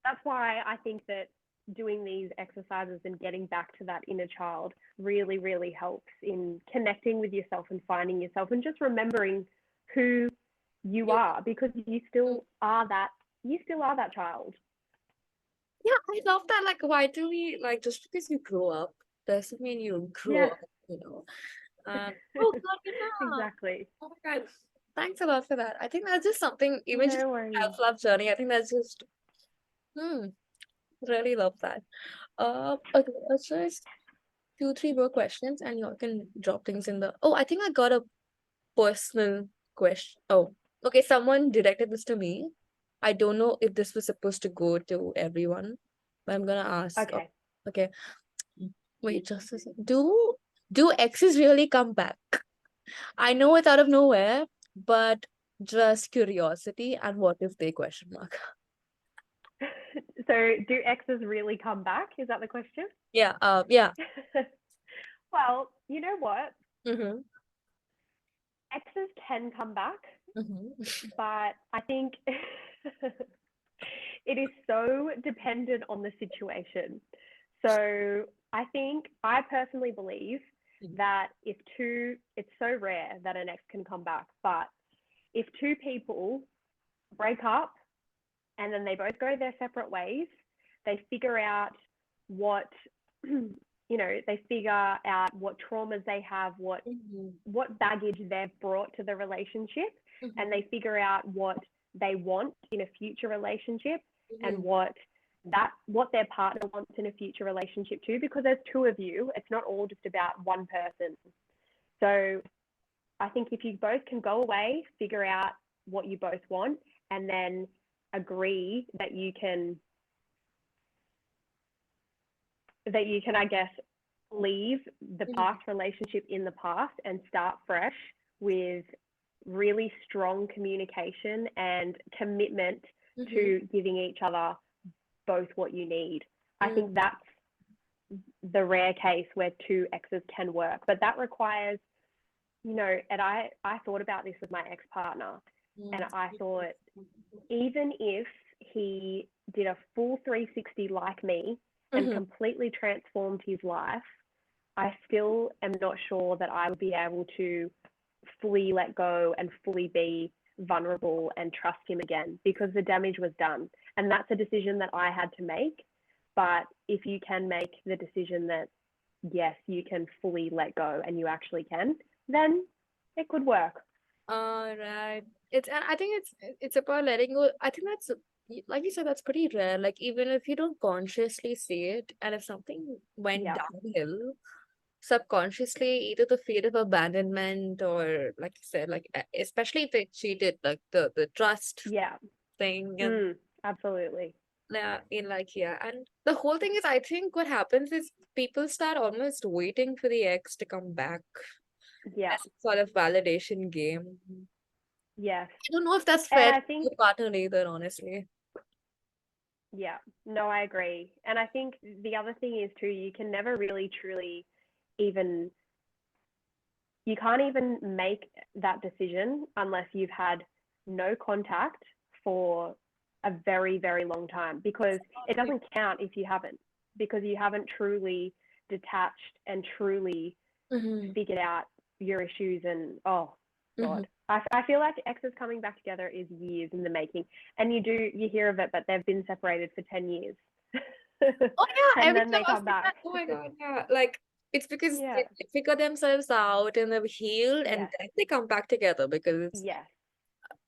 that's why I think that doing these exercises and getting back to that inner child really, really helps in connecting with yourself and finding yourself and just remembering who you You, are, because you still are that child. yeah, I love that. Like, why do we like just because you grow up doesn't mean you grow Yeah. up, you know? And oh God, yeah. Exactly. Oh my God. Thanks a lot for that. I think that's just something, even just No worries. self-love journey. I think that's just hmm, really love that. Okay, let's just two, three more questions and you all can drop things in the oh, I think I got a personal question. Oh, okay, someone directed this to me. I don't know if this was supposed to go to everyone, but I'm gonna ask. Oh, Okay. okay, wait, just a second. Do exes really come back? I know it's out of nowhere, but just curiosity. And what if they question mark? So, do exes really come back? Is that the question? Yeah. Yeah. Well, you know what? Mm-hmm. Exes can come back, Mm-hmm. but I think it is so dependent on the situation. So, I personally believe that it's so rare that an ex can come back, but if two people break up and then they both go their separate ways, they figure out what they figure out what traumas they have, Mm-hmm. what baggage they've brought to the relationship, and Mm-hmm. they figure out what they want in a future relationship and Mm-hmm. what their partner wants in a future relationship too, because there's two of you. It's not all just about one person. So I think if you both can go away, figure out what you both want, and then agree that you can, I guess, leave the Mm-hmm. past relationship in the past and start fresh with really strong communication and commitment Mm-hmm. to giving each other both what you need. I Mm, think that's the rare case where two exes can work, but that requires, and I thought about this with my ex-partner, and I thought, even if he did a full 360 like me and mhm. completely transformed his life, I still am not sure that I would be able to fully let go and fully be vulnerable and trust him again, because the damage was done. And that's a decision that I had to make. But if you can make the decision that, yes, you can fully let go and you actually can, then it could work. All right. And I think it's about letting go. I think that's like you said, that's pretty rare. Like even if you don't consciously see it, and if something went Yeah. downhill subconsciously, either the fear of abandonment or like you said, like especially if they cheated, like the trust Yeah. thing and Absolutely. yeah, and the whole thing is, I think what happens is people start almost waiting for the ex to come back Yeah. as a sort of validation game. Yes. I don't know if that's And fair I to think, your partner either, honestly. yeah, no, I agree. And I think the other thing is too, you can never really truly even, you can't even make that decision unless you've had no contact for a very, very long time, because it Okay. doesn't count if you haven't, because you haven't truly detached and truly Mm-hmm. figured out your issues. And oh Mm-hmm. God, I feel like exes coming back together is years in the making. And you hear of it, but they've been separated for 10 years. Oh yeah, And every then time they I was come like back. that. Oh my God, yeah. Like it's because Yeah. they figure themselves out and they've healed and Yes. then they come back together because Yes.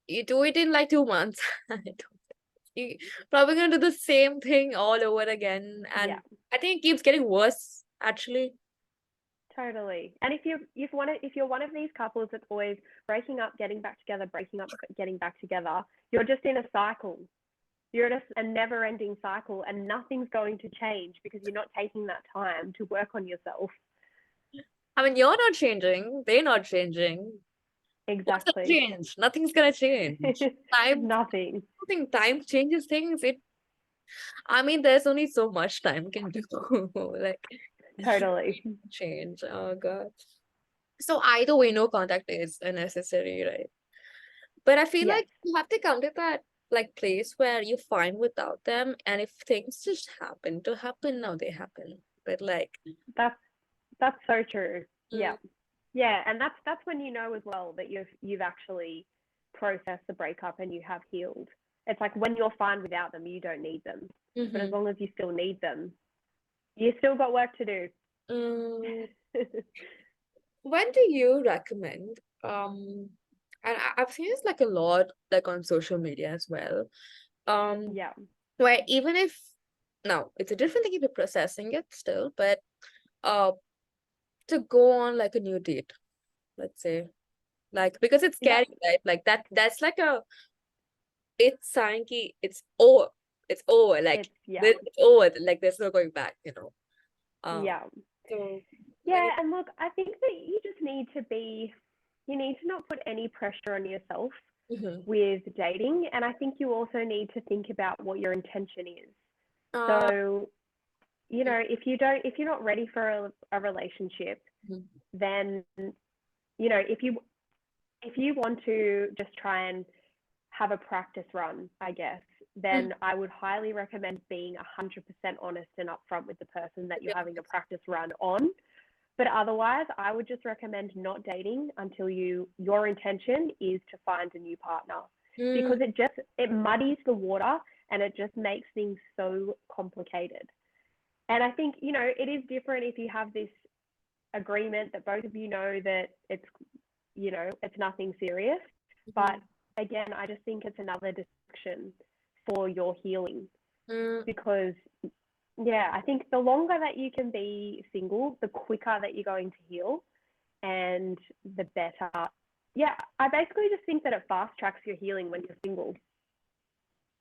you do it in like 2 months. You probably gonna do the same thing all over again. Yeah. And I think it keeps getting worse, actually. Totally. And if you're one of these couples that's always breaking up, getting back together, breaking up, getting back together, you're just in a cycle. You're in a never-ending cycle, and nothing's going to change because you're not taking that time to work on yourself. I mean, you're not changing, they're not changing. What's the Exactly. change? Nothing's gonna change. Time, Nothing. I think time changes things. I mean, there's only so much time can do. Like, Totally. change. Oh God. So either way, no contact is necessary, right? But I feel Yes. like you have to come to that like place where you're fine without them, and if things just happen to happen, now they happen. But like, That's that's so true. Yeah. mm, Yeah, and that's when you know as well that you've actually processed the breakup and you have healed. It's like when you're fine without them, you don't need them. But as mhm. long as you still need them, you still got work to do. Mm, when do you recommend? And I've seen this like a lot, like on social media as well. Um, Yeah. where even if now it's a different thing if you're processing it still, but uh, to go on like a new date, let's say, like because it's Yeah. scary, right? Like that's like a it's Sanki, it's over. It's over. Like Yeah. it's over. Like there's no going back, you know. Um, Yeah. so when Yeah, you and look, I think that you need to not put any pressure on yourself mhm. with dating, and I think you also need to think about what your intention is. uh So, if you're not ready for a relationship, mhm. then if you want to just try and have a practice run, I guess, Mhm. then I would highly recommend being 100% honest and upfront with the person that you're having a practice run on. But otherwise, I would just recommend not dating until your intention is to find a new partner, Mm, because it muddies the water and it just makes things so complicated. And I think, it is different if you have this agreement that both of you know that it's nothing serious. But mhm. again, I just think it's another distraction for your healing, Mm. because yeah, I think the longer that you can be single, the quicker that you're going to heal, and the better. Yeah, I basically just think that it fast tracks your healing when you're single.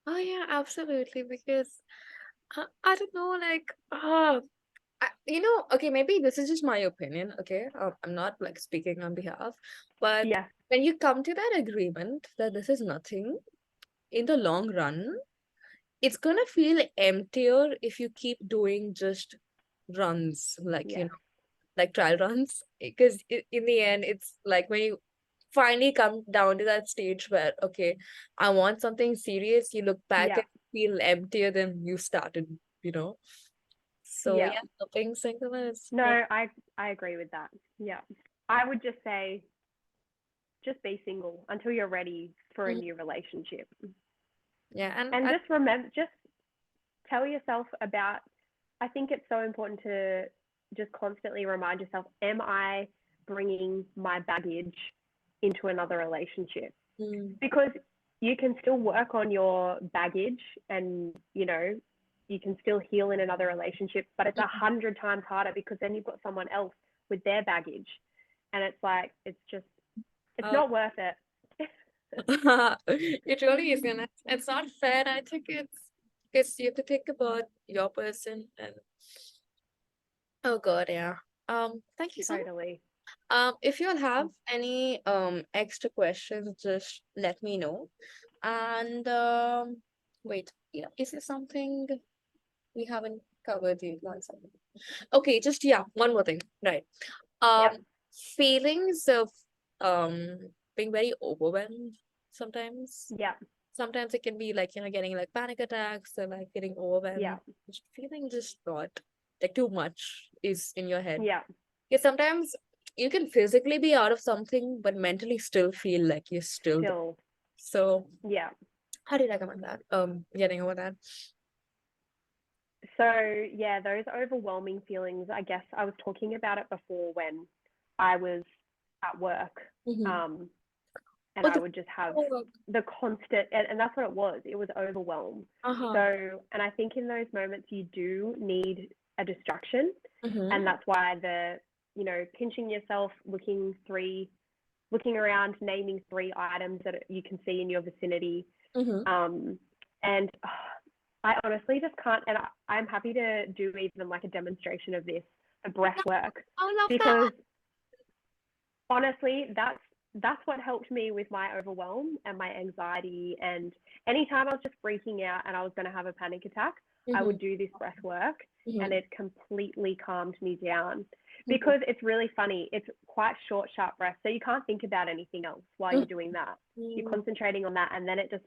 Oh yeah, absolutely. Because I don't know, like okay, maybe this is just my opinion. Okay, I'm not like speaking on behalf, but Yeah, when you come to that agreement that this is nothing in the long run, it's gonna feel emptier if you keep doing just runs, like, Yes. like trial runs. Because in the end, it's like when you finally come down to that stage where, okay, I want something serious, you look back Yeah. and feel emptier than you started, you know? So Yeah. yeah, being single is great. No, I agree with that. Yeah. I would just say just be single until you're ready for a Mhm. new relationship. Yeah, and And just remember, just tell yourself about, I think it's so important to just constantly remind yourself, am I bringing my baggage into another relationship? mm, Because you can still work on your baggage and, you can still heal in another relationship, but it's 100 times harder because then you've got someone else with their baggage. And it's like, it's uh, not worth it. it really is, and it's not fair. I think it's because you have to think about your person and oh God, yeah. Thank you so much. Totally. If you'll have any extra questions, just let me know. And wait, yeah, is there something we haven't covered yet? One second. Okay, just yeah, one more thing. Right. Yep. Um, feelings of being very overwhelmed sometimes. Yep. Sometimes it can be like, getting like panic attacks or like getting overwhelmed. Yep. Just feeling just not like too much is in your head. Yep. Yeah, sometimes you can physically be out of something, but mentally still feel like you're still there. Still. So Yeah. how do you recommend that? Getting over that. So, yeah, those overwhelming feelings, I guess I was talking about it before when I was at work. Mm-hmm. Um, and Oh, I would just have oh, the constant, and that's what it was. It was overwhelm. uh-huh. So, and I think in those moments you do need a distraction, and Mm-hmm. that's why pinching yourself, looking around, naming 3 items that you can see in your vicinity, Mm-hmm. and I honestly just can't. And I'm happy to do even like a demonstration of this, a breath work, I love that. because honestly, that's what helped me with my overwhelm and my anxiety. And anytime I was just freaking out and I was going to have a panic attack, I Mm-hmm. would do this breath work, and Mm-hmm. it completely calmed me down. Mm-hmm. Because it's really funny. It's quite short, sharp breaths, so you can't think about anything else while you're doing that. You're Mm-hmm. concentrating on that, and then it just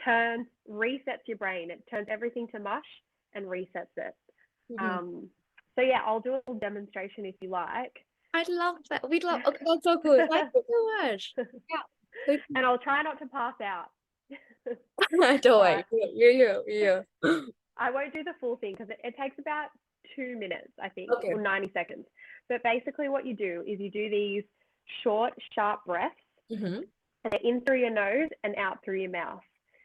turns, resets your brain. It turns everything to mush and resets it. Mm-hmm. Um, so yeah, I'll do a demonstration if you like. I love that. We love. Okay, that's so cool. Thank you so much. Yeah. Thank you. And I'll try not to pass out. Don't All worry. right. Yeah. I won't do the full thing because it takes about 2 minutes, I think, Okay. or 90 seconds. But basically, what you do is you do these short, sharp breaths, Mm-hmm. and they're in through your nose and out through your mouth.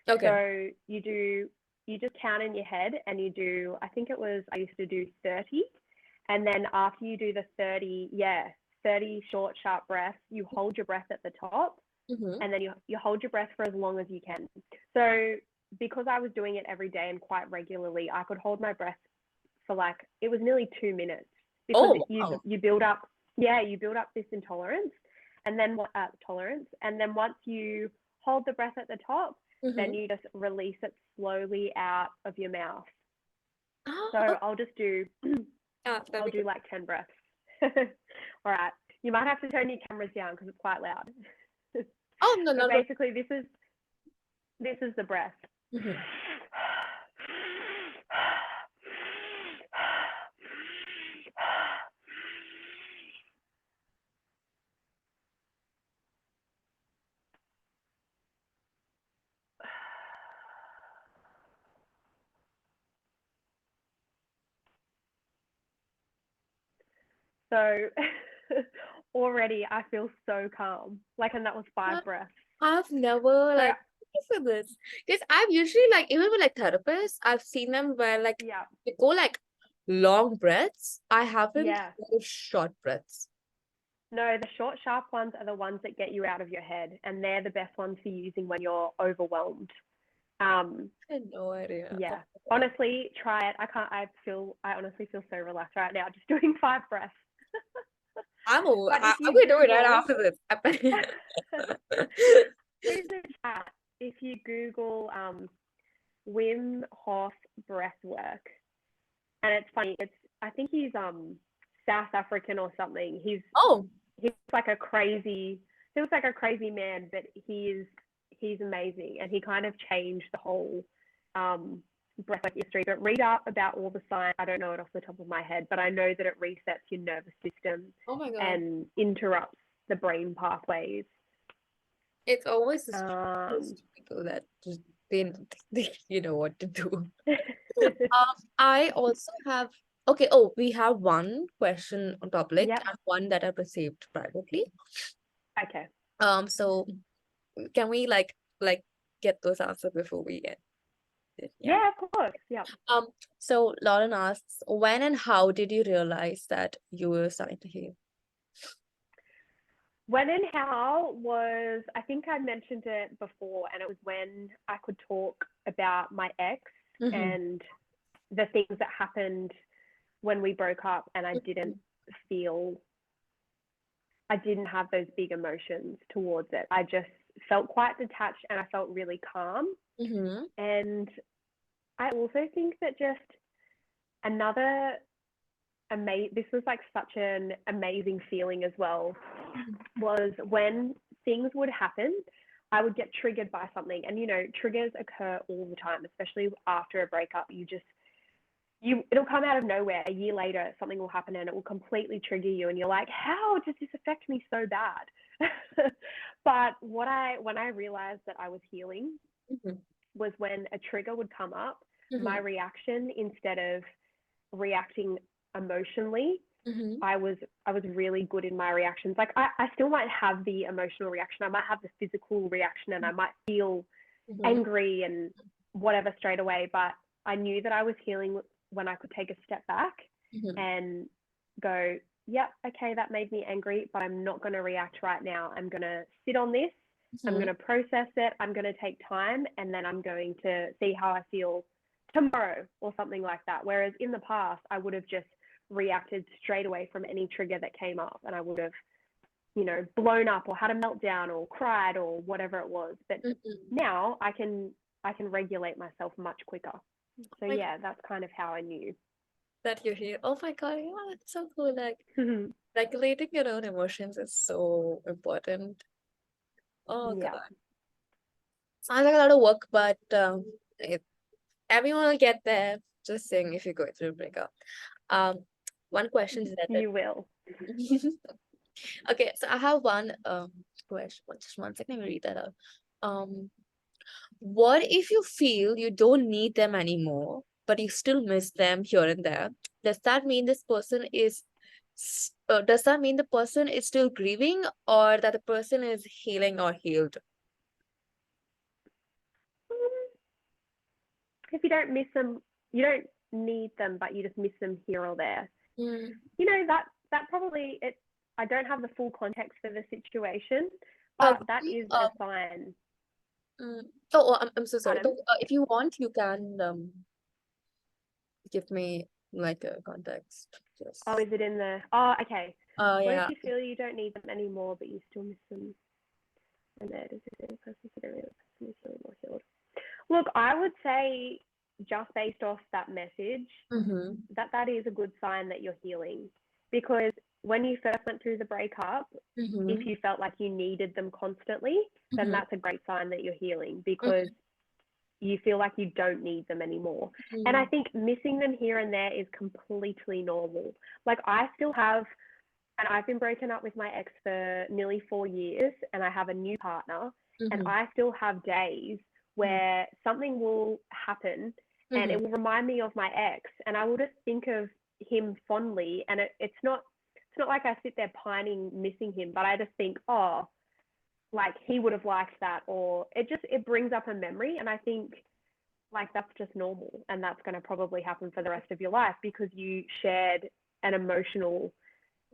Okay. So you just count in your head, and you do, I think I used to do 30. And then after you do the 30 short, sharp breaths, you hold your breath at the top, Mm-hmm. and then you hold your breath for as long as you can. So because I was doing it every day and quite regularly, I could hold my breath for like, it was nearly 2 minutes, because Oh, you wow. you build up, yeah, you build up this intolerance, and then what tolerance, and then once you hold the breath at the top, Mm-hmm. then you just release it slowly out of your mouth. Oh, So oh, I'll just do that'd I'll be do good. like 10 breaths. All right. You might have to turn your cameras down because it's quite loud. Oh, no, But no, no. basically, this is the breath. Mm-hmm. So already I feel so calm. Like, and that was I- 5 breaths. I've never So like for this because I've usually like even with like therapists, I've seen them where like yeah, they go like long breaths. I haven't yeah. go short breaths. No, the short, sharp ones are the ones that get you out of your head, and they're the best ones for using when you're overwhelmed. Um, I had no idea. Oh yeah. my God. Honestly, try it. I honestly feel so relaxed right now just doing 5 breaths. But if I'm you gonna do it right Google, after this. in the chat, if you Google Wim Hof breath work. And it's funny, I think he's South African or something. Oh, He's like a crazy he looks like a crazy man, but he's amazing, and he kind of changed the whole breathwork industry. But read up about all the science. I don't know it off the top of my head, but I know that it resets your nervous system oh my God. and interrupts the brain pathways. It's always the Um, strangest people that just they you know what to do. I also have okay, oh, we have one question on public yep. and one that I've received privately. Okay. So can we like get those answered before we end it? Yeah. Yeah, of course. Yep. Um, so Lauren asks, when and how did you realize that you were starting to heal? When and how was, I think I mentioned it before, and it was when I could talk about my ex Mm-hmm. and the things that happened when we broke up, and feel, I didn't have those big emotions towards it. I just felt quite detached and I felt really calm. Mm-hmm. And I also think that just another this was like such an amazing feeling as well, was when things would happen, I would get triggered by something. And, triggers occur all the time, especially after a breakup. It'll come out of nowhere. A year later, something will happen and it will completely trigger you. And you're like, how does this affect me so bad? But when I realized that I was healing Mm-hmm. was when a trigger would come up, my Mm-hmm. reaction, instead of reacting emotionally, Mm-hmm. I was really good in my reactions. Like I still might have the emotional reaction, I might have the physical reaction, and I might feel Mm-hmm. angry and whatever straight away. But I knew that I was healing when I could take a step back Mm-hmm. and go, yep, okay, that made me angry, but I'm not going to react right now. I'm going to sit on this. I'm Mm-hmm. going to process it. I'm going to take time, and then I'm going to see how I feel tomorrow or something like that. Whereas in the past, I would have just reacted straight away from any trigger that came up, and I would have, blown up or had a meltdown or cried or whatever it was. But Mm-hmm. now I can regulate myself much quicker. So Like yeah, that's kind of how I knew. that you're here. Oh my God, yeah, that's so cool. Like regulating your own emotions is so important. Oh Yeah. God. Sounds like a lot of work, but everyone will get there. Just saying if you're going through a breakup. Um, one question is that You will. okay, so I have one question. Just one second, let me read that out. What if you feel you don't need them anymore, but you still miss them here and there? Does that mean this person is does that mean the person is still grieving or that the person is healing or healed? If you don't miss them, you don't need them, but you just miss them here or there. Mm. That probably it. I don't have the full context for the situation, but that Maybe, is a sign. mm, oh, I'm so sorry. But Pardon? if you want, you can give me like a context. Oh, Just is it in the? Oh, okay. What if yeah. you feel you don't need them anymore, but you still miss them? And there, does the person consider the person is healing or healed? Look, I would say, just based off that message, Mm-hmm. that is a good sign that you're healing, because when you first went through the breakup, Mm-hmm. if you felt like you needed them constantly, then Mm-hmm. that's a great sign that you're healing, Mm-hmm. because you feel like you don't need them anymore. And I Mm-hmm. think missing them here and there is completely normal. Like I still have, and I've been broken up with my ex for nearly 4 years, and I have a new partner, and Mm-hmm. I still have days where something will happen and Mm-hmm. it will remind me of my ex, and I will just think of him fondly, and it's not like I sit there pining missing him, but I just think, oh, like he would have liked that, or it brings up a memory, and I think like that's just normal, and that's going to probably happen for the rest of your life because you shared an emotional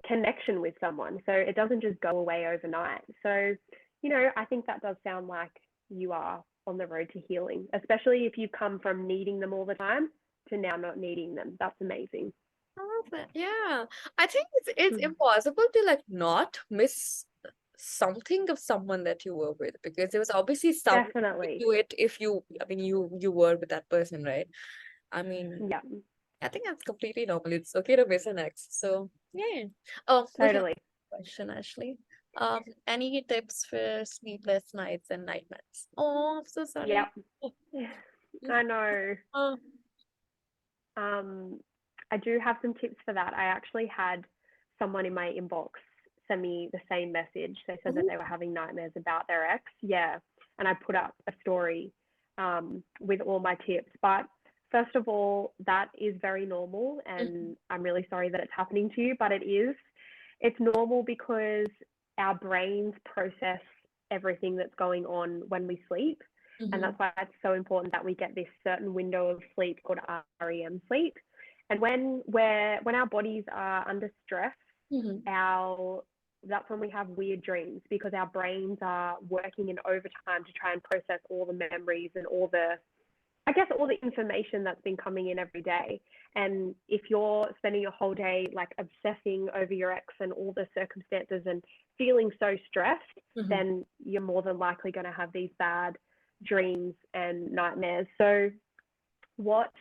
connection with someone, so it doesn't just go away overnight. So I think that does sound like you are on the road to healing, especially if you come from needing them all the time to now not needing them. That's amazing. I love it. Yeah. I think it's impossible to like not miss. something of someone that you were with, because there was obviously some Definitely. to it if you, I mean, you were with that person, right? I mean, Yeah, I think that's completely normal. It's okay to miss an ex. So yeah. Oh, we have totally. a question, Ashley. Any tips for sleepless nights and nightmares? Oh, I'm so sorry. Yep. I know. Oh, Um, I do have some tips for that. I actually had someone in my inbox send me the same message. They said that mhm, they were having nightmares about their ex. Yeah. And I put up a story with all my tips. But first of all, that is very normal. mhm, And I'm really sorry that it's happening to you, but it is. It's normal because our brains process everything that's going on when we sleep. And mhm, that's why it's so important that we get this certain window of sleep called REM sleep. And when our bodies are under stress, mhm. our that's when we have weird dreams because our brains are working in overtime to try and process all the memories and all the, I guess, all the information that's been coming in every day. And if you're spending your whole day like obsessing over your ex and all the circumstances and feeling so stressed, Mhm. then you're more than likely going to have these bad dreams and nightmares. So, what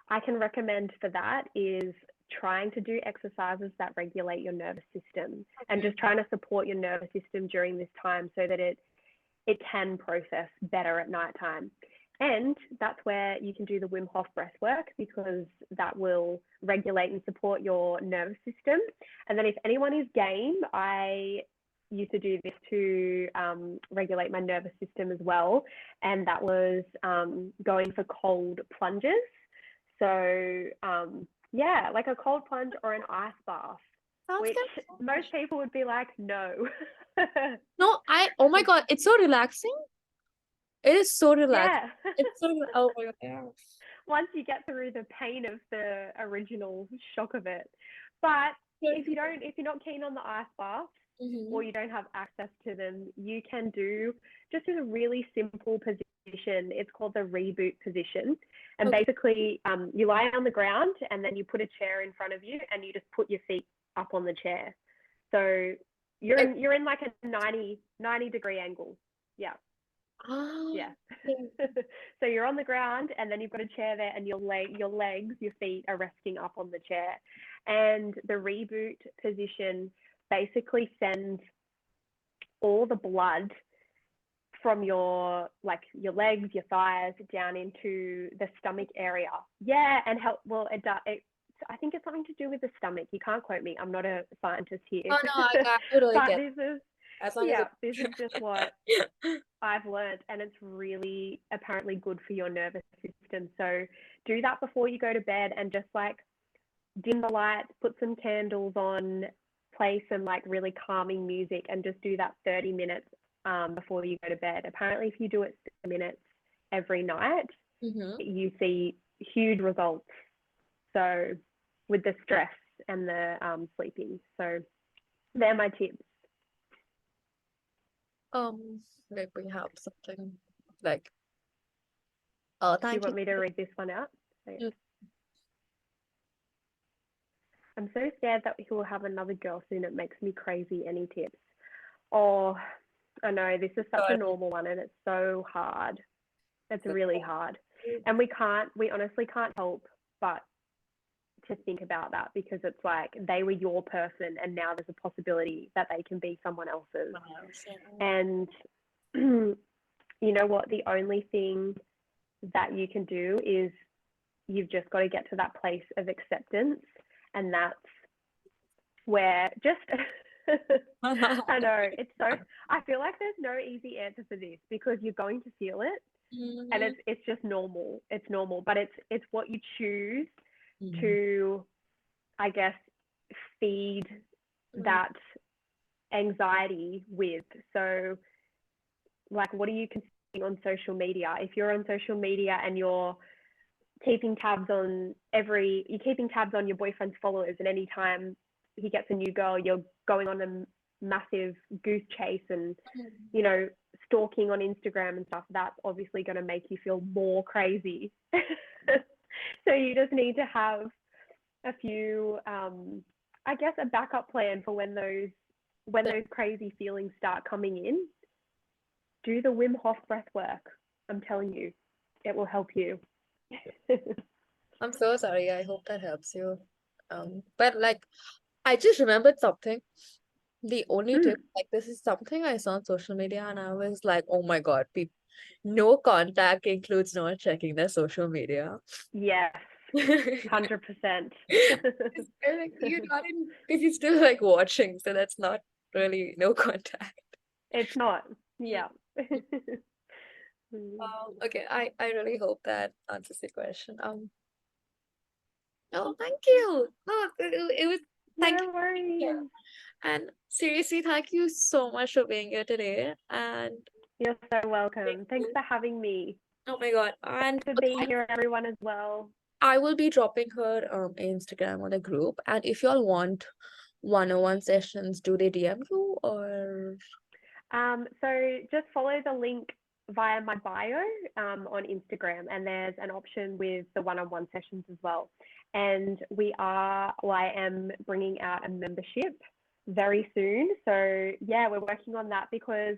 I can recommend for that is trying to do exercises that regulate your nervous system and Okay. just trying to support your nervous system during this time so that it can process better at nighttime. And that's where you can do the Wim Hof breath work because that will regulate and support your nervous system. And then if anyone is game, I used to do this to regulate my nervous system as well. And that was going for cold plunges. So, yeah, like a cold plunge or an ice bath, Sounds which kind of fun. most people would be like, no. No, oh my God, it's so relaxing. It is so relaxing. Yeah. It's so, oh my God, yeah. Once you get through the pain of the original shock of it. But if you're not keen on the ice bath or Mm-hmm. you don't have access to them, you can do just in a really simple position. It's called the reboot position. And Okay. basically, you lie on the ground and then you put a chair in front of you and you just put your feet up on the chair. So Like, you're in like a 90-degree angle. Yeah. ah, Yeah. okay. So you're on the ground and then you've got a chair there and your legs, your feet are resting up on the chair. And the reboot position basically sends all the blood from your legs, your thighs down into the stomach area. Yeah, and help well it does it I think it's something to do with the stomach. You can't quote me. I'm not a scientist here. Oh no, I totally But get it. As long as it. this is just what I've learned, and it's really apparently good for your nervous system. So do that before you go to bed and just like dim the lights, put some candles on, play some like really calming music, and just do that 30 minutes before you go to bed. Apparently, if you do it 30 minutes every night, Mm-hmm. you see huge results. So with the stress and the sleeping. So they're my tips. Like we have something like, Do you thank you. want me to read this one out? So, Mm. I'm so scared that he will have another girl soon. It makes me crazy. Any tips? Oh, I know this is such a Sorry. normal one and it's so hard. It's Good. really hard. And we honestly can't help but to think about that because it's like they were your person and now there's a possibility that they can be someone else's. And you know what? The only thing that you can do is you've just got to get to that place of acceptance. And that's where just I know it's so I feel like there's no easy answer for this because you're going to feel it and Mm-hmm. it's just normal. It's normal, but it's what you choose Mm-hmm. to, I guess, feed that anxiety with. So like what are you consuming on social media? If you're on social media and you're keeping tabs on your boyfriend's followers and anytime he gets a new girl you're going on a massive goose chase and you know stalking on Instagram and stuff, that's obviously going to make you feel more crazy. So you just need to have a few I guess a backup plan for when those when those crazy feelings start coming in, do the Wim Hof breath work. I'm telling you, it will help you. I'm so sorry. I hope that helps you. But like, I just remembered something. The only tip, like, this is something I saw on social media, and I was like, oh my God, people, no contact includes not checking their social media. Yes, It's 100%. like you're not in, because you're still like watching, so that's not really no contact. It's not. Mm. Yeah. Okay, I really hope that answers the question. Oh, thank you. No, it was, thank No you. worries. And seriously, thank you so much for being here today. And You're so thank welcome. Thanks you. for having me. Oh my God. Thanks And for being here, everyone, as well. I will be dropping her Instagram on the group. And if y'all want one-on-one sessions, do they DM you or? So just follow the link via my bio on Instagram, and there's an option with the one-on-one sessions as well. And I am bringing out a membership very soon. So yeah, we're working on that because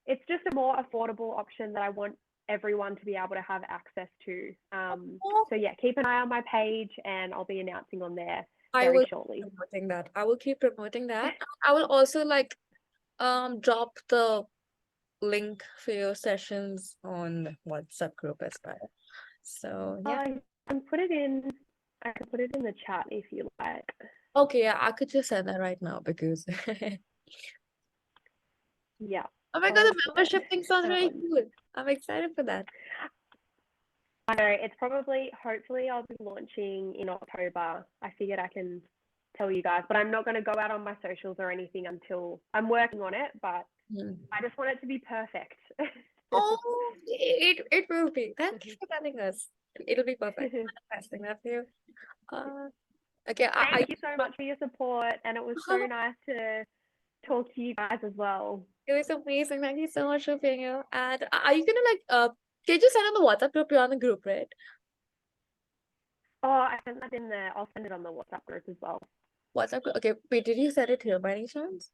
it's just a more affordable option that I want everyone to be able to have access to. Oh, So yeah, keep an eye on my page, and I'll be announcing on there I very will shortly. keep promoting that. I will keep promoting that. I will also like drop the link for your sessions on WhatsApp group as well. So yeah. I can put it in. I can put it in the chat if you like. Okay, yeah, I could just send that right now because Yeah, oh my God, the awesome. membership thing sounds really cool. I'm excited for that. I know it's hopefully I'll be launching in October. I figured I can tell you guys, but I'm not going to go out on my socials or anything until I'm working on it, but Hmm. I just want it to be perfect. Oh, it will be. Thank you for telling us. It'll be perfect. Manifesting that for you. Uh, okay, Thank you so much for your support, and it was so nice to talk to you guys as well. it was amazing. Thank you so much for being here. And are you gonna like can you just send on the WhatsApp group? You're on the group, right? Oh, I sent that in there. I'll send it on the WhatsApp group as well. WhatsApp group. Okay, wait, did you send it here by any chance?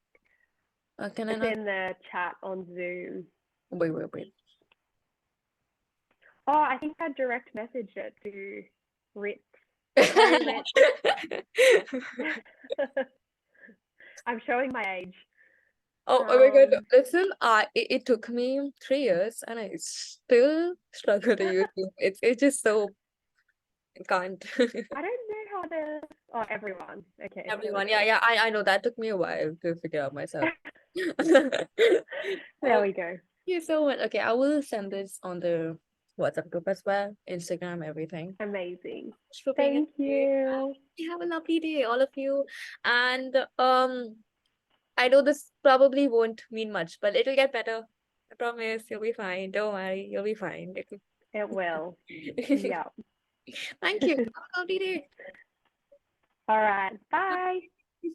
Can I It's not? in the chat on Zoom. Wait. Oh, I think I direct messaged it to Ritz. Hey, Ritz. I'm showing my age. Oh my God. Listen, it took me 3 years and I still struggle to use it. It's just so I can't. I don't know how to. Oh, everyone. Okay, there we Everyone, go. yeah, I know that took me a while to figure out myself. There we go. Thank you so much. Okay, I will send this on the WhatsApp group as well, Instagram, everything. Amazing. Thanks for being Thank here. you. You have a lovely day, all of you. And I know this probably won't mean much, but it'll get better. I promise you'll be fine. Don't worry, you'll be fine. It will. Yeah. Thank you. Have a lovely day. All right. Bye. Bye.